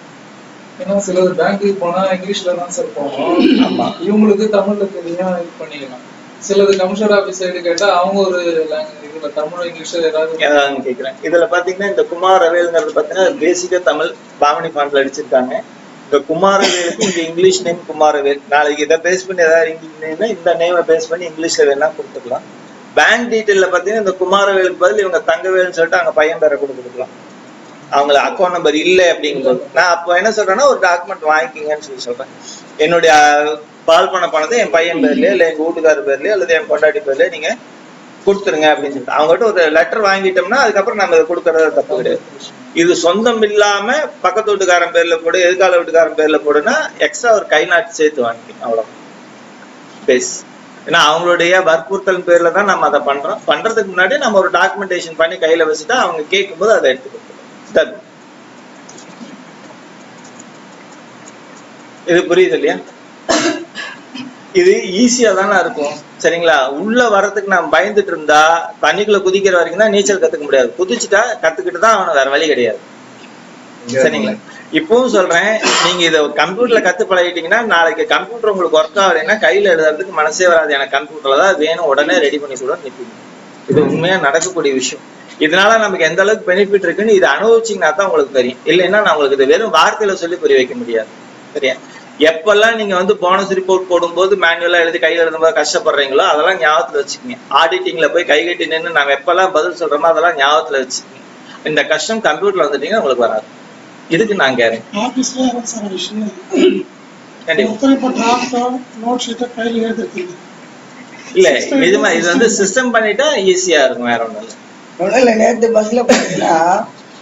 C: ஏன்னா சிலர் பேங்க்குக்கு போனா இங்கிலீஷ்ல தான் சார் போவோம். ஆமா, இவங்களுக்கு தமிழ்ல தெரியும், இது பண்ணிக்கலாம். சிலது கமிஷனர் ஆபீஸ் சைடு கேட்டா அவங்க ஒரு இதுல தமிழ் இங்கிலீஷ் ஏதாவது
A: கேக்குறேன். இதுல பாத்தீங்கன்னா இந்த குமார் ரவேல்ங்கிறது பாத்தீங்கன்னா பேசிக்கா தமிழ் பாமணி ஃபாண்ட்ல அடிச்சிருக்காங்க. இந்த குமாரவேலுக்கு இங்க இங்கிலீஷ் நேம் குமாரவேல், நாளைக்கு இதை பேஸ் பண்ணி ஏதாவது இங்கிலீஷ் நேம்னா இந்த நேமை பேஸ் பண்ணி இங்கிலீஷ்ல வேணா கொடுத்துக்கலாம். பேங்க் டீட்டெயில பாத்தீங்கன்னா இந்த குமாரவேலுக்கு பதில் இவங்க தங்கவேல்னு சொல்லிட்டு அங்க பையன் பேரை கொடுத்துக்கலாம். அவங்கள அக்கௌண்ட் நம்பர் இல்லை அப்படிங்கும்போது நான் அப்போ என்ன சொல்றேன்னா ஒரு டாக்குமெண்ட் வாங்கிக்கிங்கன்னு சொல்லி சொல்றேன். என்னுடைய பால் பண்ண பணத்தை என் பையன் பேர்லயோ இல்லை எங்க வீட்டுக்காரர் பேர்லயோ அல்லது என் பொண்டாட்டி பேர்லயோ நீங்க கொடுத்துருங்க அப்படின்னு சொல்லிட்டு அவங்ககிட்ட ஒரு லெட்டர் வாங்கிட்டோம்னா அதுக்கப்புறம் நம்ம இதை கொடுக்கறது தப்பு கிடையாது. இது சொந்தம் இல்லாம பக்கத்து வீட்டுக்காரன் பேர்ல போடு, எதிர்கால வீட்டுக்காரன் பேர்ல போடுனா எக்ஸ்ட்ரா ஒரு கை நாட்டு சேர்த்து வாங்கிக்கணும், அவ்வளவு பேஸ். ஏன்னா அவங்களுடைய வற்புறுத்தல் பேர்ல தான் நம்ம அதை பண்றோம். பண்றதுக்கு முன்னாடி நம்ம ஒரு டாக்குமெண்டேஷன் பண்ணி கையில வச்சுட்டா அவங்க கேட்கும் போது அதை எடுத்து கொடுத்துருவோம். இது புரியுது இல்லையா? இது ஈஸியா தானே இருக்கும், சரிங்களா? உள்ள வர்றதுக்கு நான் பயந்துட்டு இருந்தா தண்ணிக்குள்ள குதிக்கிற வரைக்கும் தான் நீச்சல் கத்துக்க முடியாது. குதிச்சுட்டா கத்துக்கிட்டு தான் அவனுக்கு வேற வழி கிடையாது, சரிங்களா? இப்பவும் சொல்றேன், நீங்க இதை கம்ப்யூட்டர்ல கத்து பழகிட்டீங்கன்னா நாளைக்கு கம்ப்யூட்டர் உங்களுக்கு ஒர்க் ஆகலைன்னா கையில எழுதுறதுக்கு மனசே வராது. எனக்கு கம்ப்யூட்டர்ல தான் வேணும், உடனே ரெடி பண்ணி கூட நிற்பீங்க. இது உண்மையா நடக்கக்கூடிய விஷயம். இதனால நமக்கு எந்த அளவுக்கு பெனிஃபிட் இருக்குன்னு இதை அனுபவிச்சிங்கன்னா தான் உங்களுக்கு தெரியும். இல்லைன்னா நான் உங்களுக்கு இதை வெறும் வார்த்தையில சொல்லி புரிய வைக்க முடியாது, சரியா? எப்பெல்லாம் நீங்க வந்து போனஸ் ரிப்போர்ட் போடும்போது மேனுவலா எழுதி கையில் எழுதும்போது கஷ்டப்படுறீங்களோ அதெல்லாம் ஞாபகத்துல வச்சுக்கோங்க. ஆடிட்டிங்ல போய் கை கட்டி நின்று நாம எப்பெல்லாம் பதில் சொல்றோமோ அதெல்லாம் ஞாபகத்துல வச்சுக்கோங்க. இந்த கஷ்டம் கம்ப்யூட்டர்ல வந்துட்டீங்கன்னா உங்களுக்கு வராது. இதுக்கு நான் கேரண்டி. இல்ல நிஜமா இது வந்து சிஸ்டம் பண்ணிட்டா ஈஸியா இருக்கும், வேற ஒண்ணும் இல்லை.
B: இல்லை நேற்று பஸ்ல போனீங்கன்னா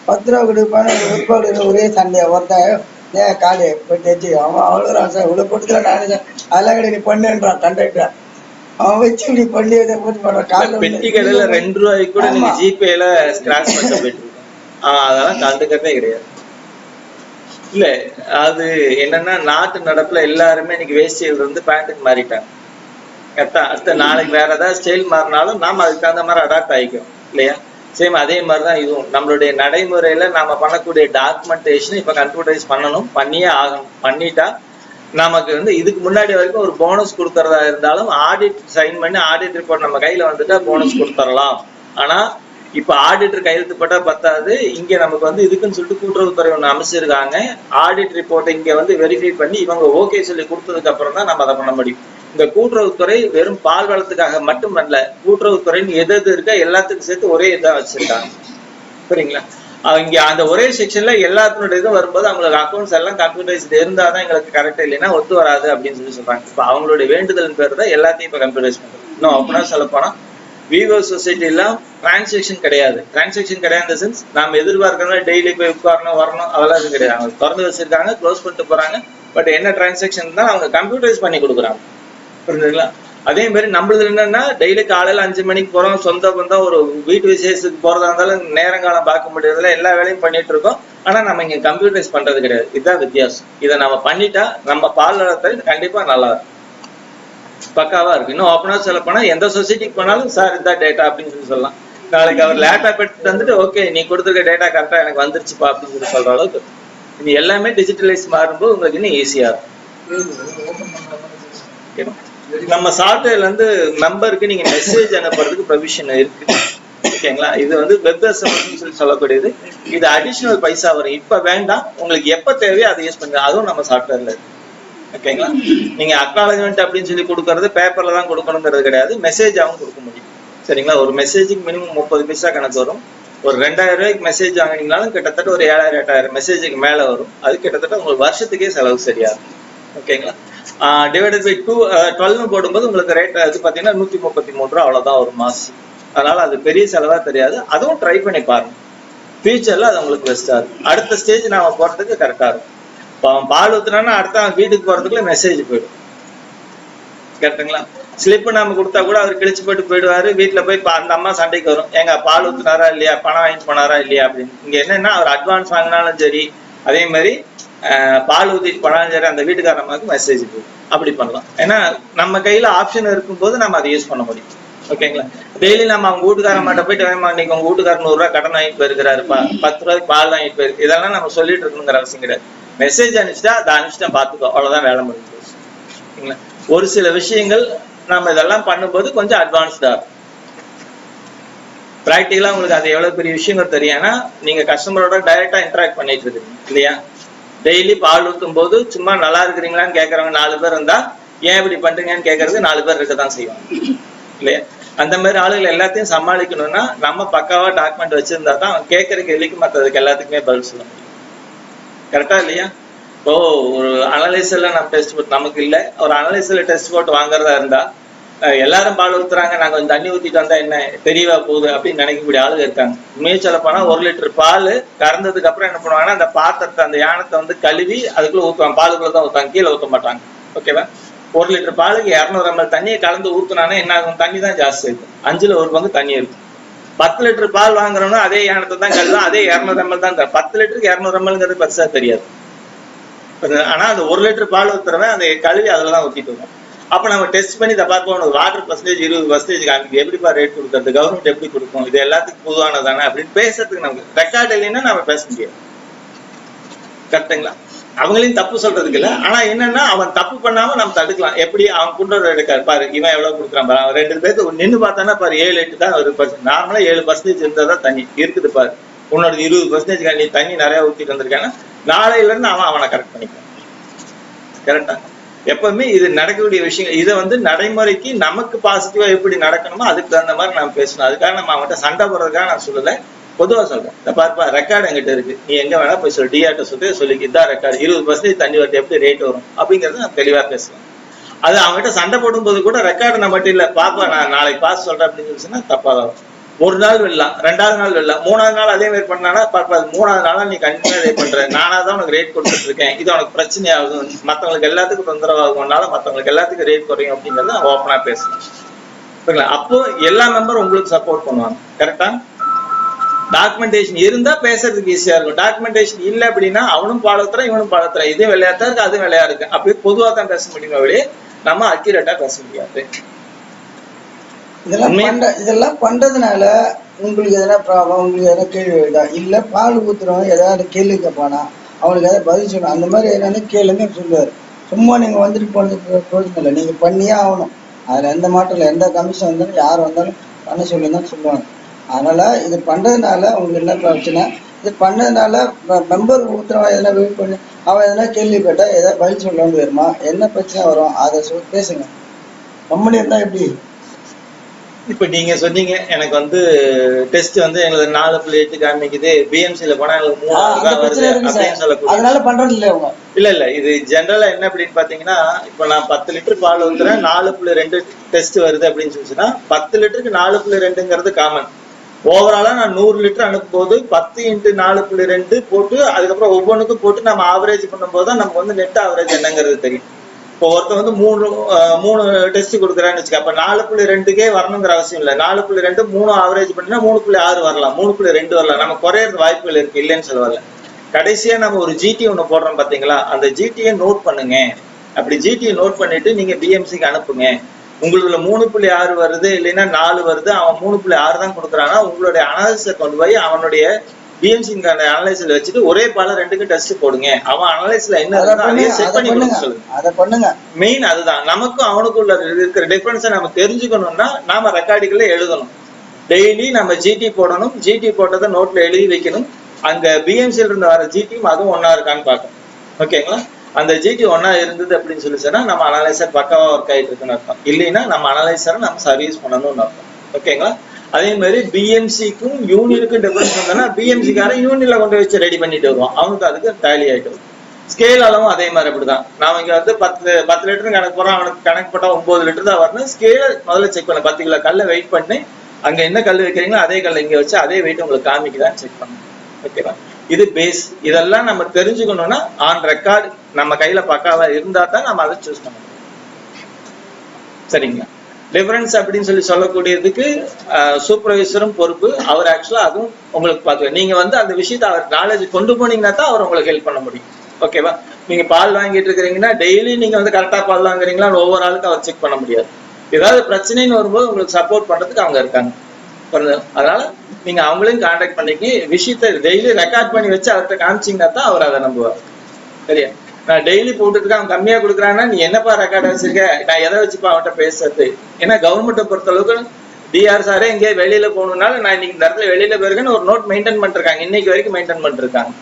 B: 10 ரூபா கொடுப்பான ஒரே சண்டையா ஒருத்தன் ஏன் காலு போயிட்டு வச்சு அவன் அவ்வளோதான் சார் இவ்வளோ கொடுத்துல நானே சார் அதெல்லாம் கிடையாது நீ பண்ணுன்றான் கண்டக்டர். அவன் வச்சு இப்படி பண்ணி போட்டு போடுறான். காலைல
A: பெட்டி கடையில 2 ரூபாய்க்கு கூட நீங்க ஜிபேல ஸ்கிராச் பண்ண போயிட்டு அதெல்லாம் கண்டுக்கிறதே கிடையாது. இல்ல அது என்னன்னா நாட்டு நடப்புல எல்லாருமே இன்னைக்கு வேஸ்டியில் இருந்து பேண்ட்டுக்கு மாறிட்டாங்க. கரெக்டா? அடுத்த நாளைக்கு வேற ஏதாவது ஸ்டைல் மாறினாலும் நாம அதுக்கு தகுந்த மாதிரி அடாப்ட் ஆகிக்கிறோம் இல்லையா? சேம் அதே மாதிரிதான் இதுவும். நம்மளுடைய நடைமுறையில நாம பண்ணக்கூடிய டாக்குமெண்டேஷன் இப்ப கம்ப்யூட்டரைஸ் பண்ணணும், பண்ணியே ஆகணும். பண்ணிட்டா நமக்கு வந்து இதுக்கு முன்னாடி வரைக்கும் ஒரு போனஸ் கொடுக்கறதா இருந்தாலும் ஆடிட் சைன் பண்ணி ஆடிட் ரிப்போர்ட் நம்ம கையில வந்துட்டா போனஸ் கொடுத்துடலாம். ஆனா இப்ப ஆடிட்டர் கையெழுத்து பட்டா பத்தாது, இங்க நமக்கு வந்து இதுக்குன்னு சொல்லிட்டு கூட்டுறவுத்துறை ஒண்ணு அமைச்சிருக்காங்க. ஆடிட் ரிப்போர்ட் இங்க வந்து வெரிஃபை பண்ணி இவங்க ஓகே சொல்லி கொடுத்ததுக்கு அப்புறம் தான் நம்ம அதை பண்ண முடியும். இந்த கூட்டுறவுத்துறை வெறும் பால் வளத்துக்காக மட்டும் பண்ணல, கூட்டுறவுத்துறைன்னு எது இருக்கா எல்லாத்துக்கும் சேர்த்து ஒரே இதா வச்சிருக்காங்க, சரிங்களா? இங்க அந்த ஒரே செக்ஷன்ல எல்லாத்தினுடைய இதுவும் வரும்போது அவங்களுக்கு அக்கௌண்ட்ஸ் எல்லாம் கம்ப்யூட்டரைஸ்டு இருந்தாதான் எங்களுக்கு கரெக்டா இல்லைன்னா ஒத்து வராது அப்படின்னு சொல்லி சொல்றாங்க. இப்ப அவங்களுடைய வேண்டுதல் பேர் தான் எல்லாத்தையும் இப்ப கம்ப்யூட்டரைஸ் பண்றது. இன்னும் அப்படின்னா சொல்ல போனா வீவர் சொசைட்டி எல்லாம் டிரான்சாக்ஷன் கிடையாது. டிரான்சாக்ஷன் கிடையாது சென்ஸ் நாம எதிர்பார்க்கறதுனா டெய்லி போய் உட்காரணும் வரணும் அதெல்லாம் இது கிடையாது. அவங்க திறந்து வச்சிருக்காங்க, க்ளோஸ் பண்ணிட்டு போறாங்க. பட் என்ன டிரான்சாக்ஷன் தான் அவங்க கம்ப்யூட்டரைஸ் பண்ணி கொடுக்குறாங்க, புரிஞ்சுங்களா? அதே மாதிரி நம்மளது என்னன்னா டெய்லி காலையில 5 மணிக்கு போறோம், சொந்த பந்தம் ஒரு வீட்டு விசேஷத்துக்கு போறதா இருந்தாலும் நேரங்காலம் பார்க்க முடியறதுல எல்லா வேலையும் பண்ணிட்டு இருக்கோம். ஆனா நம்ம இங்க கம்ப்யூட்டரைஸ் பண்றது கிடையாது. இதுதான் வித்தியாசம். இதை நம்ம பண்ணிட்டா நம்ம பால் வளர்த்தல் கண்டிப்பா நல்லா இருக்கும், பக்காவா இருக்கு. இன்னும் ஓப்பனா சொல்ல போனா எந்த சொசைட்டிக்கு போனாலும் சார் இதான் டேட்டா அப்படின்னு சொல்லலாம். நாளைக்கு அவர் லேப்டாப் எடுத்துட்டு வந்துட்டு ஓகே நீ கொடுத்துருக்க டேட்டா கரெக்டா எனக்கு வந்துருச்சுப்பா அப்படின்னு சொல்லி சொல்ற அளவுக்கு இது எல்லாமே டிஜிட்டலைஸ் மாறும்போது உங்களுக்கு இன்னும் ஈஸியா இருக்கும். நம்ம சாஃப்ட்வேர்ல இருந்து மெம்பருக்கு நீங்க மெசேஜ் அனுப்புறதுக்கு ப்ரொவிஷன் இருக்கு, ஓகேங்களா? இது வந்து வெப் எஸ்எம்எஸ் சொல்லி சொல்லக்கூடியது. இது அடிஷனல் பைசா வரும். இப்ப வேண்டாம், உங்களுக்கு எப்ப தேவையோ அதை யூஸ் பண்ணுங்க. அதுவும் நம்ம சாஃப்ட்வேர்ல இருக்கு, ஓகேங்களா? நீங்க அக்னாலஜ்மெண்ட் அப்படின்னு சொல்லி கொடுக்கறது பேப்பர்ல தான் கொடுக்கணுங்கிறது கிடையாது, மெசேஜாவும் கொடுக்க முடியும், சரிங்களா? ஒரு மெசேஜுக்கு மினிமம் 30 பைசா கணக்கு வரும். ஒரு 2000 ரூபாய்க்கு மெசேஜ் வாங்கினீங்கனாலும் கிட்டத்தட்ட ஒரு 7000-8000 மெசேஜுக்கு மேல வரும். அது கிட்டத்தட்ட உங்களுக்கு வருஷத்துக்கே செலவு சரியாகும், ஓகேங்களா? டிவைடட் பை 12 போடும்போது உங்களுக்கு ரேட் அது பாத்தீங்கன்னா 133 ரூபா அவ்வளவுதான் ஒரு மாசம். அதனால அது பெரிய செலவா தெரியாது. அதுவும் ட்ரை பண்ணி பாருங்க, ஃபியூச்சர்ல அது உங்களுக்கு பெஸ்டா இருக்கும். அடுத்த ஸ்டேஜ் நாம போறதுக்கு கரெக்டா இருக்கும். இப்போ அவன் பால் ஊத்துனான்னா அடுத்த வீட்டுக்கு போறதுக்குள்ள மெசேஜ் போயிடும், கரெக்டுங்களா? ஸ்லிப் நாம கொடுத்தா கூட அவர் கிழிச்சு போட்டு போயிடுவாரு. வீட்டுல போய் அந்த அம்மா சண்டைக்கு வரும், ஏங்க பால் ஊத்துனாரா இல்லையா, பணம் வாங்கிட்டு போனாரா இல்லையா அப்படின்னு. இங்க என்னன்னா அவர் அட்வான்ஸ் வாங்கினாலும் சரி, அதே மாதிரி பால் ஊத்திட்டு போனாலும் சரி, அந்த வீட்டுக்காரம்மாவுக்கு மெசேஜ் போகும். அப்படி பண்ணலாம். ஏன்னா நம்ம கையில ஆப்ஷன் இருக்கும்போது நம்ம அதை யூஸ் பண்ண முடியும், ஓகேங்களா? டெய்லி நம்ம அவங்க வீட்டுக்காரமாட்ட போயிட்டு இன்னைக்கு உங்க வீட்டுக்காரர் 100 ரூபாய் கடன் வாங்கிட்டு போயிருக்கிறாருப்பா, 10 ரூபாய்க்கு பால் வாங்கிட்டு போயிருக்கு, இதெல்லாம் நம்ம சொல்லிட்டு இருக்கணுங்கிற அவசியம் கிடையாது. மெசேஜ் அனுப்பிச்சிட்டா அதை அனுப்பிச்சிட்டா பாத்துக்கோ, அவ்வளவுதான் வேலை முடிஞ்சு, ஓகேங்களா? ஒரு சில விஷயங்கள் நம்ம இதெல்லாம் பண்ணும்போது கொஞ்சம் அட்வான்ஸ்டா பிராக்டிகலா உங்களுக்கு அது எவ்வளவு பெரிய விஷயங்கள் தெரியும். ஏன்னா நீங்க கஸ்டமரோட டைரக்டா இன்டராக்ட் பண்ணிட்டு இருக்கீங்க இல்லையா? டெய்லி பால் ஊற்றும் போது சும்மா நல்லா இருக்கிறீங்களான்னு கேட்கறவங்க 4 பேர் இருந்தா ஏன் இப்படி பண்றீங்கன்னு கேட்கறது 4 பேர் இருக்கதான் செய்வாங்க இல்லையா? அந்த மாதிரி ஆளுகள் எல்லாத்தையும் சமாளிக்கணும்னா நம்ம பக்காவா டாக்குமெண்ட் வச்சிருந்தா தான் அவன் கேட்கற கேள்விக்கு மற்றதுக்கு எல்லாத்துக்குமே பதில் சொல்ல முடியும். கரெக்டா இல்லையா? இப்போ ஒரு அனலைசர்ல நம்ம டெஸ்ட் போட்டு நமக்கு இல்லை, ஒரு அனலைசர்ல டெஸ்ட் போட்டு வாங்குறதா இருந்தா எல்லாரும் பால் ஊத்துறாங்க, நாங்க கொஞ்சம் தண்ணி ஊத்திட்டு வந்தா என்ன தெரியவா போகுது அப்படின்னு நினைக்கக்கூடிய ஆளுங்க இருக்காங்க. உண்மையை சொல்ல போனா 1 லிட்டர் பால் கறந்ததுக்கு அப்புறம் என்ன பண்ணுவாங்கன்னா அந்த பாத்திரத்தை அந்த யானத்தை வந்து கழுவி அதுக்குள்ள ஊற்றுவாங்க, பாலுக்குள்ளதான் ஊற்றுவாங்க, கீழே ஊற்ற மாட்டாங்க. ஓகேவா? 1 லிட்டர் பாலுக்கு 200 ml தண்ணியை கலந்து ஊத்துனானே என்ன ஆகும்? தண்ணி தான் ஜாஸ்தி இருக்கும், 5ல் 1 பங்கு தண்ணி இருக்கும். 10 லிட்டர் பால் வாங்குறோம்னா அதே யானத்தை தான் கழுவும், அதே 200 ml தான். 10 லிட்டருக்கு 200 mlங்கிறது பெருசா தெரியாது. ஆனா அந்த 1 லிட்டர் பால் ஊத்துறவன் அந்த கழுவி அதுலதான் ஊத்திட்டு வரும். அப்ப நம்ம டெஸ்ட் பண்ணி இதை பார்ப்போம், வாட்டர் பர்சன்டேஜ் 20% காமிக்கு, எப்படிப்பா ரேட் கொடுக்கறது, கவர்மெண்ட் எப்படி கொடுக்கும், இது எல்லாத்துக்கும் பொதுவானதானே அப்படின்னு பேசுறதுக்கு நமக்கு ரெக்கார்ட் இல்லைன்னா நம்ம பேச முடியாது. கரெக்டுங்களா? அவங்களையும் தப்பு சொல்றதுக்கு இல்லை, ஆனா என்னன்னா அவன் தப்பு பண்ணாம நம்ம தடுக்கலாம். எப்படி? அவன் கொண்டு எடுக்காரு பாரு, இவன் எவ்வளவு கொடுக்குறான் பாரு, அவன் 2 பேருக்கு நின்று பார்த்தானா பாரு 7-8 தான் ஒரு பர்சன்ட், நார்மலா 7% இருந்தாதான் தண்ணி இருக்குது பாரு, உன்னோட 20% நீ தண்ணி நிறைய ஊத்திட்டு வந்திருக்காங்கன்னா நாளையில இருந்து அவனை கரெக்ட் பண்ணிக்கலாம். கரெக்டா? எப்பவுமே இது நடக்கக்கூடிய விஷயம். இதை வந்து நடைமுறைக்கு நமக்கு பாசிட்டிவா எப்படி நடக்கணுமோ அதுக்கு தகுந்த மாதிரி நம்ம பேசணும். அதுக்காக நம்ம அவன்கிட்ட சண்டை போடுறதுக்காக நான் சொல்லலை, பொதுவா சொல்றேன். இந்த பார்ப்பா ரெக்கார்டு எங்கிட்ட இருக்கு, நீ எங்க வேணா போய் சொல்லு, டிஆர்ட்ட சொல்லி இதான் ரெக்கார்டு, 20% தண்ணி வரட்டு எப்படி ரேட் வரும் அப்படிங்கறது நான் தெளிவா பேசுவேன். அது அவங்ககிட்ட சண்டை போடும் போது கூட ரெக்கார்டு நம்மகிட்ட இல்ல, பாப்பா நான் நாளைக்கு பாஸ் சொல்றேன் அப்படின்னு சொன்னா தப்பாதான். ஒரு நாள் வெள்ளலாம், 2வது நாள் வெள்ளலாம், 3வது நாள் அதே மாதிரி பண்ணானா பாப்பா 3வது நாளா நீ கண்டிப்பா ரேட் பண்ற, நானாதான் உனக்கு ரேட் கொடுத்துட்டு இருக்கேன், இது உனக்கு பிரச்சனையாகும், மத்தவங்களுக்கு எல்லாத்துக்கும் தொந்தரவாகும்னால மத்தவங்களுக்கு எல்லாத்துக்கும் ரேட் குறையும் அப்படிங்கறத ஓப்பனா பேசலாம். அப்போ எல்லா மெம்பரும் உங்களுக்கு சப்போர்ட் பண்ணுவாங்க. கரெக்டா? டாக்குமெண்டேஷன் இருந்தா பேசுறதுக்கு ஈஸியா இருக்கும். டாக்குமெண்டேஷன் இல்ல அப்படின்னா அவனும் பாலத்துறான் இவனும் பாலத்துறான், இதுவும் விளையாட்டா இருக்கு அதுவும் விளையா இருக்கு, அப்படியே பொதுவா தான் பேச முடியுமே வெளியே நம்ம அக்யூரேட்டா பேச முடியாது.
B: இதெல்லாம் பண்றதுனால உங்களுக்கு எதனா ப்ராப்ளம், உங்களுக்கு எதனா கேள்வி வருதா? இல்ல பால் ஊத்துறவங்க ஏதாவது கேள்வி கேட்பானா, அவனுக்கு ஏதாவது பதில் சொல்லணும், அந்த மாதிரி என்னன்னு கேளுங்க சொல்லுவாரு. சும்மா நீங்க வந்துட்டு போனதுக்கு பிரயோஜனம் இல்லை, நீங்க பண்ணியே ஆகணும். அதுல எந்த மாற்றம் இல்லை, எந்த கமிஷன் வந்தாலும் யார் வந்தாலும் பண்ண சொல்லிதான் சொல்லுவாங்க. அதனால இது பண்றதுனால உங்களுக்கு என்ன பிரச்சனை? இது பண்ணதுனால மெம்பர் ஊத்துறவன் எதனா வெயிட் பண்ணி அவன் எதனா கேள்வி கேட்டா ஏதாவது பதில் சொல்லணும் வருமா, என்ன பிரச்சனை வரும் அதை பேசுங்க. கம்பெனி இருந்தா எப்படி?
A: இப்ப நீங்க சொன்னீங்க எனக்கு வந்து டெஸ்ட் வந்து எங்களுக்கு 4.8 காமிக்குது, பிஎம்சில போனா எங்களுக்கு 3 வருது அப்படின்னு சொல்லக்கூடிய.
B: அதனால பண்றது இல்ல அவங்க.
A: இல்ல இது ஜெனரலா என்ன அப்படின்னு பாத்தீங்கன்னா, இப்ப நான் 10 லிட்டர் பால் ஊத்துறேன் 4.2 டெஸ்ட் வருது அப்படின்னு சொல்லிச்சுன்னா 10 லிட்டருக்கு 4.2ங்கிறது காமன். ஓவராலா நான் 100 லிட்டர் அனுப்பும் போது 10 × 4.2 போட்டு அதுக்கப்புறம் ஒவ்வொன்றுக்கும் போட்டு நம்ம ஆவரேஜ் பண்ணும்போது தான் நமக்கு வந்து நெட் ஆவரேஜ் என்னங்கிறது தெரியும். இப்போ ஒருத்தர் வந்து 3 டெஸ்ட் கொடுக்குறான்னு வச்சுக்க, அப்ப 4.2க்கே வரணுங்கிற அவசியம் இல்லை. 4.2 3 ஆவரேஜ் பண்ணினா 3.6 வரலாம், 3.2 வரலாம், நம்ம குறையறது வாய்ப்புகள் இருக்கு, இல்லைன்னு சொல்லல. கடைசியா நம்ம ஒரு ஜிடி ஒண்ணு போடுறோம் பாத்தீங்களா, அந்த ஜிடியை நோட் பண்ணுங்க. அப்படி ஜிடியை நோட் பண்ணிட்டு நீங்க பிஎம்சிக்கு அனுப்புங்க. உங்களுக்கு 3.6 வருது இல்லைன்னா 4 வருது, அவன் 3.6 தான் கொடுக்குறான்னா உங்களுடைய அனாலிசிஸை கொண்டு போய் அவனுடைய பிஎம்சிங்க அனலைஸ்ல வச்சுட்டு ஒரே பால 2க்கும் டெஸ்ட் போடுங்க. அவன் அனலைஸ்ல என்ன செக் பண்ணி கொடுக்க சொல்லுங்க. மெயின் அதுதான். நமக்கும் அவனுக்குள்ள இருக்கிற டிஃபரன்ஸை நம்ம தெரிஞ்சுக்கணும்னா நாம ரெக்கார்டுகளை எழுதணும். டெய்லி நம்ம ஜிடி போடணும், ஜிடி போட்டதை நோட்ல எழுதி வைக்கணும். அங்க பிஎம்சில இருந்து வர ஜிடியும் அதுவும் ஒன்னா இருக்கான்னு பார்க்கணும். ஓகேங்களா? அந்த ஜிடி ஒன்னா இருந்தது அப்படின்னு சொல்லி சொன்னா நம்ம அனலைசர் பக்காவா ஒர்க் ஆயிட்டு இருக்குன்னு அர்த்தம். இல்லைன்னா நம்ம அனலைசரை நம்ம சர்வீஸ் பண்ணணும்னு அர்த்தம். ஓகேங்களா? அதே மாதிரி பிஎம்சிக்கும் யூனியனுக்கும் டிஃபரன்ஸ் வந்தோம்னா பிஎம்சிக்காரன் யூனியன்ல கொண்டு வச்சு ரெடி பண்ணிட்டு வருவான், அவனுக்கு அதுக்கு டேலி ஆயிட்டு வரும். ஸ்கேல் அளவும் அதே மாதிரி அப்படிதான். நான் இங்க வந்து 10 லிட்டர் கணக்கு போறோம், அவனுக்கு கணக்கு போட்டா 9 லிட்டர் தான் வரணும். ஸ்கேல முதல்ல செக் பண்ண 10 கிலோ கல்லை வெயிட் பண்ணி அங்க என்ன கல் வைக்கிறீங்களோ அதே கல்லை இங்க வச்சு அதே வெயிட் உங்களுக்கு காமிக்குதான் செக் பண்ணணும். ஓகேவா? இது பேஸ். இதெல்லாம் நம்ம தெரிஞ்சுக்கணும்னா ஆன் ரெக்கார்டு நம்ம கையில பக்காவா இருந்தா தான் நம்ம அதை சூஸ் பண்ணணும். சரிங்களா? டிஃபரன்ஸ் அப்படின்னு சொல்லக்கூடியதுக்கு சூப்பர்வைசரும் பொறுப்பு. அவர் ஆக்சுவலா அதுவும் உங்களுக்கு பார்த்துக்க. நீங்க வந்து அந்த விஷயத்த அவர் நாலேஜ் கொண்டு போனீங்கன்னா தான் அவர் உங்களுக்கு ஹெல்ப் பண்ண முடியும். ஓகேவா? நீங்க பால் வாங்கிட்டு இருக்கிறீங்கன்னா டெய்லி நீங்க வந்து கரெக்டா பால் வாங்குறீங்களா ஒவ்வொரு ஆளுக்கும் அவர் செக் பண்ண முடியாது. ஏதாவது பிரச்சனைன்னு வரும்போது உங்களுக்கு சப்போர்ட் பண்றதுக்கு அவங்க இருக்காங்க. அதனால நீங்க அவங்களையும் கான்டாக்ட் பண்ணிக்கி விஷயத்த டெய்லி ரெக்கார்ட் பண்ணி வச்சு அவர்கிட்ட காமிச்சிங்கன்னா தான் அவர் அதை நம்புவார். சரியா? நான் டெய்லி போட்டுட்டு அவன் கம்மியா கொடுக்குறான்னா நீ என்னப்பா ரெக்கார்ட் வச்சிருக்க, நான் எதை வச்சுப்பா அவன்கிட்ட பேசுறது. ஏன்னா கவர்மெண்ட்டை பொறுத்த அளவுக்கு டிஆர் சாரே எங்கேயே வெளியில போகணும்னாலும் நான் இன்னைக்கு இந்த இடத்துல வெளியில போயிருக்கேன்னு ஒரு நோட் மெயின்டைன் பண்ணிருக்காங்க, இன்னைக்கு வரைக்கும் மெயின்டைன் பண்ணிருக்காங்க.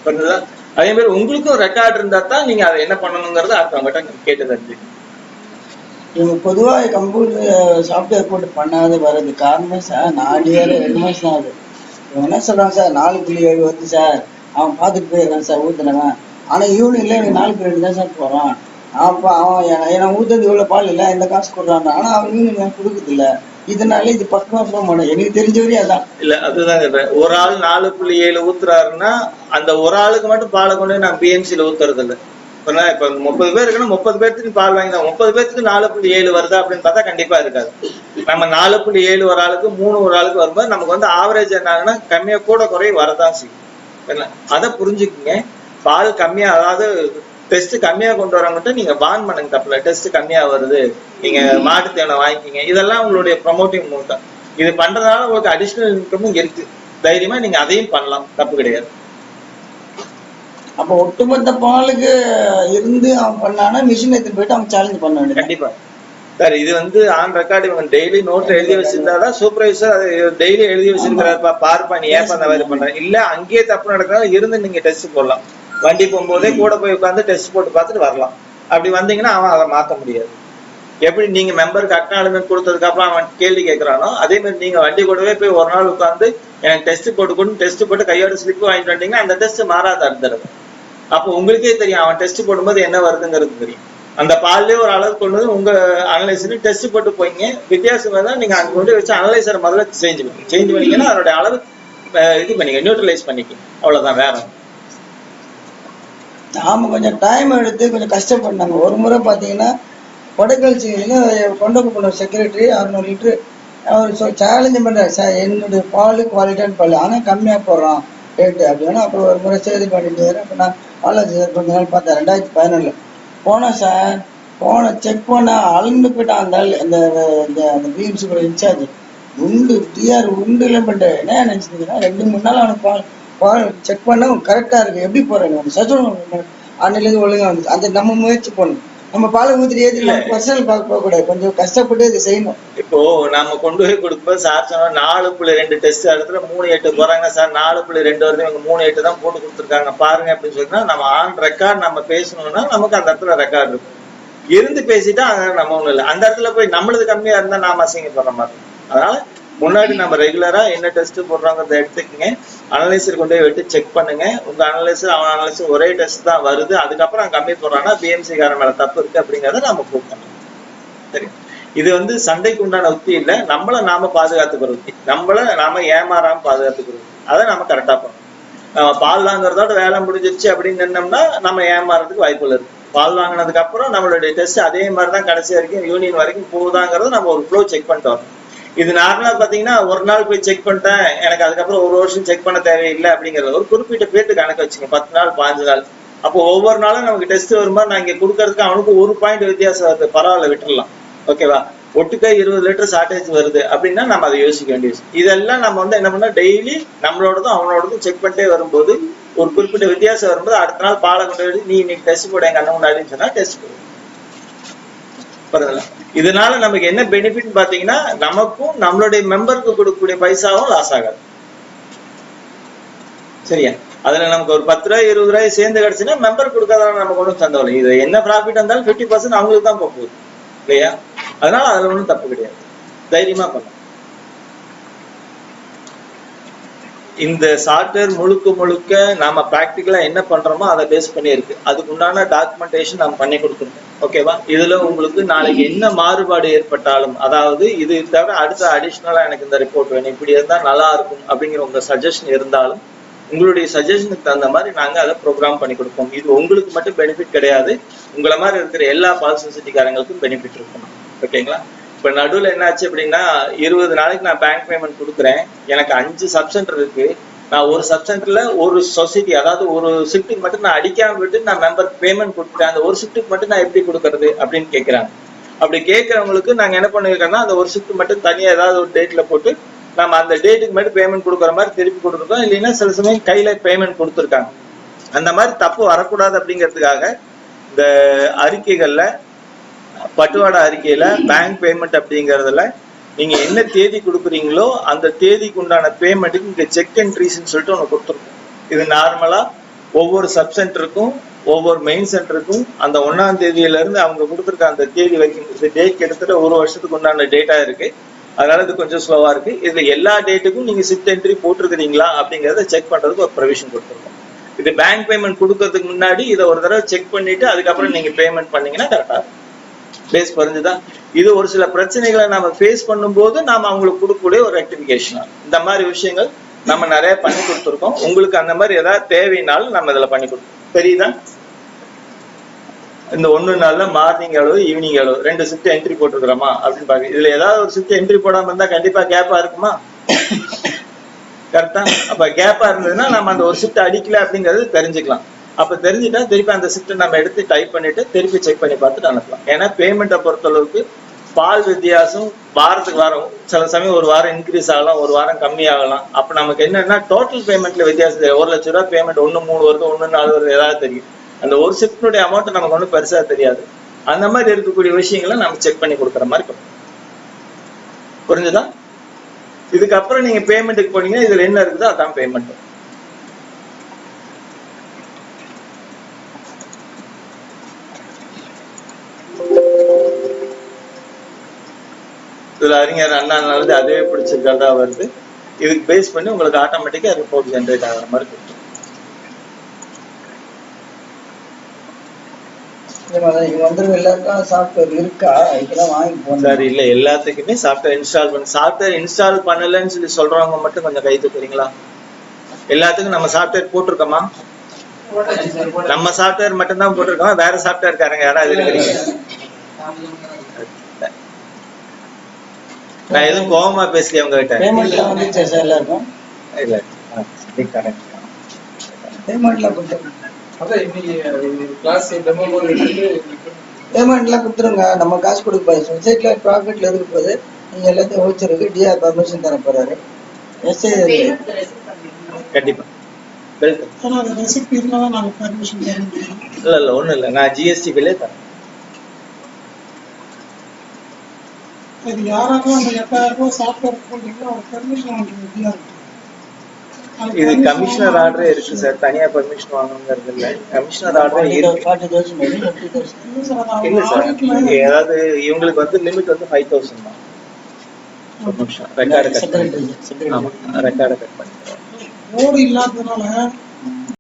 A: புரிஞ்சுதா? அதே மாதிரி உங்களுக்கும் ரெக்கார்டு இருந்தா தான் நீங்க அதை என்ன பண்ணணுங்கிறத அடுத்தவங்ககிட்ட கேட்டு தெரிஞ்சுக்கணும்.
B: இவங்க பொதுவா கம்ப்யூட்டர் சாஃப்ட்வேர் போட்டு பண்ணாத வர்றது காரணம் சார் 4 இயர் 2 மாசம் தான் ஆகுது. இவங்க என்ன சொல்றாங்க சார் 4.7 வருது சார், அவன் பார்த்துட்டு போயிடுறான் சார் ஊத்துனவன். ஆனா யூனியன்ல எனக்கு 4.2 தான் சார் போறான். அப்ப அவன் ஏன்னா ஊத்துறது இவ்வளவு பால் இல்லை இந்த காசு கொடுறான், ஆனா அவன் யூனியன் கொடுக்குது இல்ல. இதனால இது பக்கமா சொல்ல மாட்டேன், எனக்கு தெரிஞ்ச வரையும் அதான்.
A: இல்ல அதுதான் கேட்பேன். ஒரு ஆள் 4.7 ஊத்துறாருன்னா அந்த ஒரு ஆளுக்கு மட்டும் பாலை கொண்டு நான் பிஎம்சியில ஊத்துறது இல்லை. இப்ப 30 பேர் இருக்குன்னா 30 பேர்த்துக்கு பால் வாங்கி தான் 30 பேர்த்துக்கு 4.7 வருதா அப்படின்னு பார்த்தா கண்டிப்பா இருக்காது. நம்ம 4.7 ஒரு ஆளுக்கு 3 ஒரு ஆளுக்கு வரும்போது நமக்கு வந்து ஆவரேஜ் என்ன ஆகுன்னா கம்மியா கூட குறைய வரதான் செய்யும். அதை புரிஞ்சுக்குங்க. பால் கம்மியா, அதாவது டெஸ்ட் கம்மியா கொண்டு வரவங்கிட்ட நீங்க பான் பண்ணுங்க, தப்புல டெஸ்ட் கம்மியா வருது, நீங்க மாட்டு தேனை வாங்கிக்கிங்க. இதெல்லாம் உங்களுடைய ப்ரொமோட்டிவ் மூவ் தான். இது பண்றதுனால உங்களுக்கு அடிஷனல் இன்கமும் இருக்கு. தைரியமா நீங்க அதையும் பண்ணலாம், தப்பு கிடையாது.
B: அப்ப ஒட்டுமொத்த பாலுக்கு இருந்து அவன் பண்ணானா மிஷின் எடுத்து போயிட்டு அவன் சேலஞ்ச் பண்ண வேண்டியது.
A: கண்டிப்பா சார். இது வந்து ஆன் ரெக்கார்டு இவங்க டெய்லி நோட் எழுதி வச்சிருந்தாதான் சூப்பர்வைசர் அதை டெய்லி எழுதி வச்சிருக்கிறாருப்பா, பார்ப்பா நீ ஏன் அந்த மாதிரி பண்ற. இல்ல அங்கேயே தப்பு நடக்கிறதா இருந்து நீங்க டெஸ்ட் போடலாம். வண்டி போகும்போதே கூட போய் உட்காந்து டெஸ்ட் போட்டு பார்த்துட்டு வரலாம். அப்படி வந்தீங்கன்னா அவன் அதை மாற்ற முடியாது. எப்படி நீங்க மெம்பருக்கு அக்னாலஜ்மெண்ட் கொடுத்ததுக்கு அப்புறம் அவன் கேள்வி கேட்கறானோ அதே மாதிரி நீங்க வண்டி கூடவே போய் ஒரு நாள் உட்காந்து எனக்கு டெஸ்ட் போட்டு டெஸ்ட் போட்டு கையோட ஸ்லிப் வாங்கிட்டு வந்தீங்கன்னா அந்த டெஸ்ட் மாறாத அடுத்தது. அப்போ உங்களுக்கே தெரியும் அவன் டெஸ்ட் போடும்போது என்ன வருதுங்கிறது தெரியும். அந்த பால்லே ஒரு அளவு கொண்டு வந்து உங்க அனலைசர் டெஸ்ட் போட்டு போய்ங்க, வித்தியாசம் தான் நீங்க அங்க கொண்டு வச்சு அனலைசரை முதல்ல சேஞ்ச் பண்ணீங்கன்னா அதோட அளவு இது பண்ணிக்க, நியூட்ரலைஸ் பண்ணிக்க, அவ்வளவுதான். வேற
B: நாம கொஞ்சம் டைம் எடுத்து கொஞ்சம் கஷ்டப்பட்டாங்க. ஒரு முறை பாத்தீங்கன்னா கொடைக்காட்சியில கொண்டு போன செக்ரட்டரி 600 லிட்டரு அவர் சேலஞ்சு பண்றாரு, சார் என்னுடைய பால் குவாலிட்டியான பால் ஆனா கம்மியா போடுறான் ரேட்டு அப்படின்னா. அப்புறம் ஒரு முறை சேதி பண்ணிட்டு அப்ப நான் பாலாஜி சார் கொஞ்ச நாள் பார்த்தேன் 2011 போனேன் சார். செக் பண்ண அளந்து போயிட்டான் அந்த அந்த பிஎம்சி கூட இன்சார்ஜ் உண்டு டிஆர் உண்டுல பண்ணிட்டேன். என்ன நினைச்சிருந்தீங்கன்னா 2-3 நாள் அவனுக்கு பால் செக் பண்ண கரெக்டா இருக்கு, எப்படி போறேன் சச்சம் அன்னிலேருந்து ஒழுங்கா வந்துச்சு. அந்த நம்ம முயற்சி பண்ணணும். நம்ம பாலை ஊத்திட்டு ஏற்றி நம்ம பர்சனல் பார்க்க போக கூடாது, கொஞ்சம் கஷ்டப்பட்டு இது செய்யணும்.
A: இப்போ நம்ம கொண்டு போய் கொடுக்கும்போது சார் சொன்னா 4.2 டெஸ்ட் இடத்துல 3.8 போறாங்க சார், 4.2 வருது இவங்க 3.8 தான் போட்டு கொடுத்துருக்காங்க பாருங்க அப்படின்னு சொன்னா நம்ம ஆன் ரெக்கார்ட் நம்ம பேசணும்னா நமக்கு அந்த இடத்துல ரெக்கார்ட் இருக்கும். இருந்து பேசிட்டா நம்ம ஒண்ணும் இல்லை. அந்த இடத்துல போய் நம்மளது கம்மியா இருந்தா நாம அசிங்கப்படுற மாதிரி. அதனால முன்னாடி நம்ம ரெகுலரா என்ன டெஸ்ட் போடுறாங்கிறத எடுத்துக்கங்க. அனலைசர் கொண்டு போய் விட்டு செக் பண்ணுங்க. உங்க அனலைசர் அவன் அனலைசர் ஒரே டெஸ்ட் தான் வருது, அதுக்கப்புறம் கம்மி போடுறான்னா பிஎம்சி காரன் மேல தப்பு இருக்கு அப்படிங்கிறத நம்ம ப்ரூவ் பண்ணலாம். சரி, இது வந்து சண்டைக்கு உண்டான உத்தி இல்லை, நம்மள நாம பாதுகாத்துக்கிற உத்தி. நாம ஏமாறாம பாதுகாத்துக்கிற உத்தி. அதை நம்ம கரெக்டா பண்ணணும். நம்ம பால் வாங்குறதோட வேலை முடிஞ்சிருச்சு அப்படின்னு நின்னோம்னா நம்ம ஏமாறதுக்கு வாய்ப்புகள் இருக்கு. பால் வாங்கினதுக்கு அப்புறம் நம்மளுடைய டெஸ்ட் அதே மாதிரிதான் கடைசி வரைக்கும் யூனியன் வரைக்கும் போகுதாங்கிறத நம்ம ஒரு ஃப்ளோ செக் பண்ணிட்டு வரணும். இது நார்மலா பாத்தீங்கன்னா ஒரு நாள் போய் செக் பண்ணிட்டேன், எனக்கு அதுக்கப்புறம் ஒரு வருஷம் செக் பண்ண தேவையில்லை அப்படிங்கறது ஒரு குறிப்பிட்ட பேருக்கு கணக்கு வச்சுங்க, 10 நாள் 15 நாள். அப்போ ஒவ்வொரு நாளும் நமக்கு டெஸ்ட் வரும்போது நான் இங்க கொடுக்கறதுக்கு அவனுக்கு 1 பாயிண்ட் வித்தியாசம் வருது, பரவாயில்ல விட்டுடலாம், ஓகேவா. ஒட்டுக்கா 20 லிட்டர் ஷார்டேஜ் வருது அப்படின்னா நம்ம அதை யோசிக்க வேண்டிய விஷயம். இதெல்லாம் நம்ம வந்து என்ன பண்ணா டெய்லி நம்மளோடதும் அவனோடதும் செக் பண்ணிட்டே வரும்போது ஒரு குறிப்பிட்ட வித்தியாசம் வரும்போது அடுத்த நாள் பாலை கொண்டு நீ இன்னைக்கு டெஸ்ட் போட எங்க அண்ணன் முன்னாடின்னு சொன்னா டெஸ்ட் போடுவோம். இதனால நமக்கு என்ன பெனிஃபிட் பாத்தீங்கன்னா நமக்கும் நம்மளுடைய மெம்பருக்கு கொடுக்கக்கூடிய பைசாவும் லாஸ் ஆகாது. சரியா? அதுல நமக்கு ஒரு 10 ரூபாய் 20 ரூபாய் சேர்ந்து கிடைச்சுன்னா மெம்பர் கொடுக்காதான் நம்ம கொண்டு தந்தவளை. இது என்ன ப்ராஃபிட் இருந்தாலும் 50% அவங்களுக்கு தான் போகுது இல்லையா? அதனால அதுல ஒன்றும் தப்பு கிடையாது, தைரியமா பண்ணலாம். இந்த சாஃப்ட்வேர் முழுக்க நாம பிராக்டிக்கலா என்ன பண்றோமோ அதை பேஸ் பண்ணி இருக்கு. அதுக்கு உண்டான டாக்குமெண்டேஷன் நம்ம பண்ணி கொடுத்துருக்கோம், ஓகேவா. இதுல உங்களுக்கு நாளைக்கு என்ன மாறுபாடு ஏற்பட்டாலும், அதாவது இது தவிர அடுத்த அடிஷ்னலா எனக்கு இந்த ரிப்போர்ட் வேணும், இப்படி இருந்தா நல்லா இருக்கும் அப்படிங்கிற உங்க சஜஷன் இருந்தாலும் உங்களுடைய சஜஷனுக்கு தகுந்த மாதிரி நாங்க அதை ப்ரோக்ராம் பண்ணி கொடுப்போம். இது உங்களுக்கு மட்டும் பெனிஃபிட் கிடையாது, உங்களை மாதிரி இருக்கிற எல்லா பால் சொசைட்டிக்காரங்களுக்கும் பெனிஃபிட் இருக்கும், ஓகேங்களா. இப்ப நடுவில் என்னாச்சு அப்படின்னா 20 நாளைக்கு நான் பேங்க் பேமெண்ட் கொடுக்குறேன், எனக்கு 5 சப் சென்டர் இருக்கு. நான் ஒரு சப் சென்டர்ல ஒரு சொசைட்டி, அதாவது ஒரு ஷிஃப்ட்டுக்கு மட்டும் நான் அடிக்காம விட்டு நான் மெம்பர் பேமெண்ட் கொடுத்துட்டேன், அந்த ஒரு ஷிஃப்ட்டுக்கு மட்டும் நான் எப்படி கொடுக்கறது அப்படின்னு கேட்கறாங்க. அப்படி கேட்கறவங்களுக்கு நாங்க என்ன பண்ணிருக்கோம்னா அந்த ஒரு ஷிஃப்ட் மட்டும் தனியா ஏதாவது ஒரு டேட்ல போட்டு நம்ம அந்த டேட்டுக்கு மட்டும் பேமெண்ட் கொடுக்குற மாதிரி திருப்பி கொடுத்துருக்கோம். இல்லைன்னா சில சமயம் கையில பேமெண்ட் கொடுத்துருக்காங்க. அந்த மாதிரி தப்பு வரக்கூடாது அப்படிங்கிறதுக்காக இந்த அறிக்கைகள்ல பட்டுவாடா அறிக்கையில பேங்க் பேமெண்ட் அப்படிங்கறதுல நீங்க என்ன தேதி கொடுக்குறீங்களோ அந்த தேதிக்கு உண்டான பேமெண்ட்டுக்கு இங்க செக் என்ட்ரிஸ்ன்னு சொல்லிட்டு ஒன்று கொடுத்துருக்கோம். இது நார்மலா ஒவ்வொரு சப் சென்டருக்கும் ஒவ்வொரு மெயின் சென்டருக்கும் அந்த 1ஆம் தேதியில இருந்து அவங்க கொடுத்துருக்க அந்த தேதி வரைக்கும் டேட் கிட்டத்தட்ட ஒரு வருஷத்துக்கு உண்டான டேட்டா இருக்கு. அதனால இது கொஞ்சம் ஸ்லோவா இருக்கு. இதுல எல்லா டேட்டுக்கும் நீங்க ஷிஃப்ட் என்ட்ரி போட்டிருக்கிறீங்களா அப்படிங்கறத செக் பண்றதுக்கு ஒரு ப்ரொவிஷன் கொடுத்துருக்கோம். இது பேங்க் பேமெண்ட் கொடுக்கறதுக்கு முன்னாடி இதை ஒரு தடவை செக் பண்ணிட்டு அதுக்கப்புறம் நீங்க பேமெண்ட் பண்ணீங்கன்னா கரெக்டா இருக்கும். பேஸ் புரிஞ்சுதான். இது ஒரு சில பிரச்சனைகளை நம்ம ஃபேஸ் பண்ணும்போது நாம அவங்களுக்கு கொடுக்கக்கூடிய ஒரு ரெக்டிஃபிகேஷன். இந்த மாதிரி விஷயங்கள் நம்ம நிறைய பண்ணி கொடுத்துருக்கோம். உங்களுக்கு அந்த மாதிரி ஏதாவது தேவைனாலும் நம்ம இதுல பண்ணி கொடுப்போம். தெரியுதா? இந்த 1 நாள்ல மார்னிங் எவ்வளவு ஈவினிங் எவ்வளவு 2 ஷிஃப்ட் என்ட்ரி போட்டுருக்கிறோமா அப்படின்னு பாருங்க. இதுல ஏதாவது ஒரு ஷிஃப்ட் என்ட்ரி போடாம இருந்தா கண்டிப்பா கேப்பா இருக்குமா? கரெக்டா? அப்ப கேப்பா இருந்ததுன்னா நம்ம அந்த ஒரு ஷிஃப்ட் அடிக்கல அப்படிங்கறது தெரிஞ்சுக்கலாம். அப்ப தெரிஞ்சுட்டா திருப்பி அந்த ஷிஃப்ட் நம்ம எடுத்து டைப் பண்ணிட்டு திருப்பி செக் பண்ணி பார்த்துட்டு அனுப்பலாம். ஏன்னா பேமெண்ட்டை பொறுத்த அளவுக்கு பால் வித்தியாசம் வாரத்துக்கு வாரம் சில சமயம் ஒரு வாரம் இன்க்ரீஸ் ஆகலாம், ஒரு வாரம் கம்மி ஆகலாம். அப்ப நமக்கு என்னன்னா டோட்டல் பேமெண்ட்ல வித்தியாசம் தெரியும். 1 லட்சம் ரூபாய் பேமெண்ட் 1/3 வருது 1/4 வருது ஏதாவது தெரியும். அந்த ஒரு ஷிஃப்டுடைய அமௌண்ட் நமக்கு ஒன்றும் பெருசா தெரியாது. அந்த மாதிரி இருக்கக்கூடிய விஷயங்களை நம்ம செக் பண்ணி கொடுக்குற மாதிரி இருக்கும். புரிஞ்சுதா? இதுக்கப்புறம் நீங்க பேமெண்ட்டுக்கு போனீங்கன்னா இதுல என்ன இருக்குதோ அதான் பேமெண்ட். இதுல அறிஞர் அண்ணானால அதுவே பிடிச்சிருக்கிறதா வருது. இதுக்கு பேஸ் பண்ணி உங்களுக்கு ஆட்டோமேட்டிக்கா ரிப்போர்ட் ஜென்ரேட் ஆகிற மாதிரி இருக்கும்.
B: எல்லாருக்கும் சாஃப்ட்வேர் இருக்கா? இதெல்லாம் வாங்கி போகணும்
A: சார். இல்ல, எல்லாத்துக்குமே சாஃப்ட்வேர் இன்ஸ்டால் பண்ண. சாஃப்ட்வேர் இன்ஸ்டால் பண்ணலன்னு சொல்லி சொல்றவங்க மட்டும் கொஞ்சம் கை தூக்குறீங்களா? எல்லாத்துக்கும் நம்ம சாஃப்ட்வேர் போட்டிருக்கோமா? நம்ம சாஃப்ட்வேர் மட்டும் தான் போட்டிருக்கோம். வேற சாஃப்ட்வேர் காரங்க யாராவது இருக்கிறீங்க? நான் எதுவும் கோவமா பேசலையே உங்ககிட்ட.
B: பேமெண்ட்ல வந்துச்சு சார் எல்லாருக்கும்?
A: இல்ல, கரெக்ட்.
B: பேமெண்ட்ல கொடுத்துருங்க.
C: அதான் இன்னைக்கு கிளாஸ் டெமோ எடுத்துட்டு
B: பேமெண்ட்லாம் கொடுத்துருங்க. நம்ம காசு கொடுப்பாரு. சொசைட்டில ப்ராஃபிட்ல இருக்க போது நீங்க எல்லாத்தையும் ஓச்சிருக்கு. டிஆர் பர்மிஷன் தர போறாரு. எஸ்ஐ
A: கண்டிப்பா இல்ல ஒண்ணும் இல்ல. நான் ஜிஎஸ்டி பில்லே தரேன்.
E: இது யாராவது அந்த 8000 ரூபாய் சாஃப்ட்வேர் போட்டீங்கன்னா ஒரு பெர்மிஷன் வாங்கிட்டு
A: இது கமிஷனர் ஆர்டரே இருக்கு சார். தனியா பெர்மிஷன் வாங்கணுங்கிறது இல்ல. கமிஷனர் ஆர்டரே இருக்கு.
B: 40,000
A: இல்ல சார், ஏதாவது இவங்களுக்கு வந்து லிமிட் வந்து 5,000 தான். ரெக்கார்டு கட் பண்ணி. ஆமா, ரெக்கார்டு கட் பண்ணி.
E: ஓடு இல்லாததுனால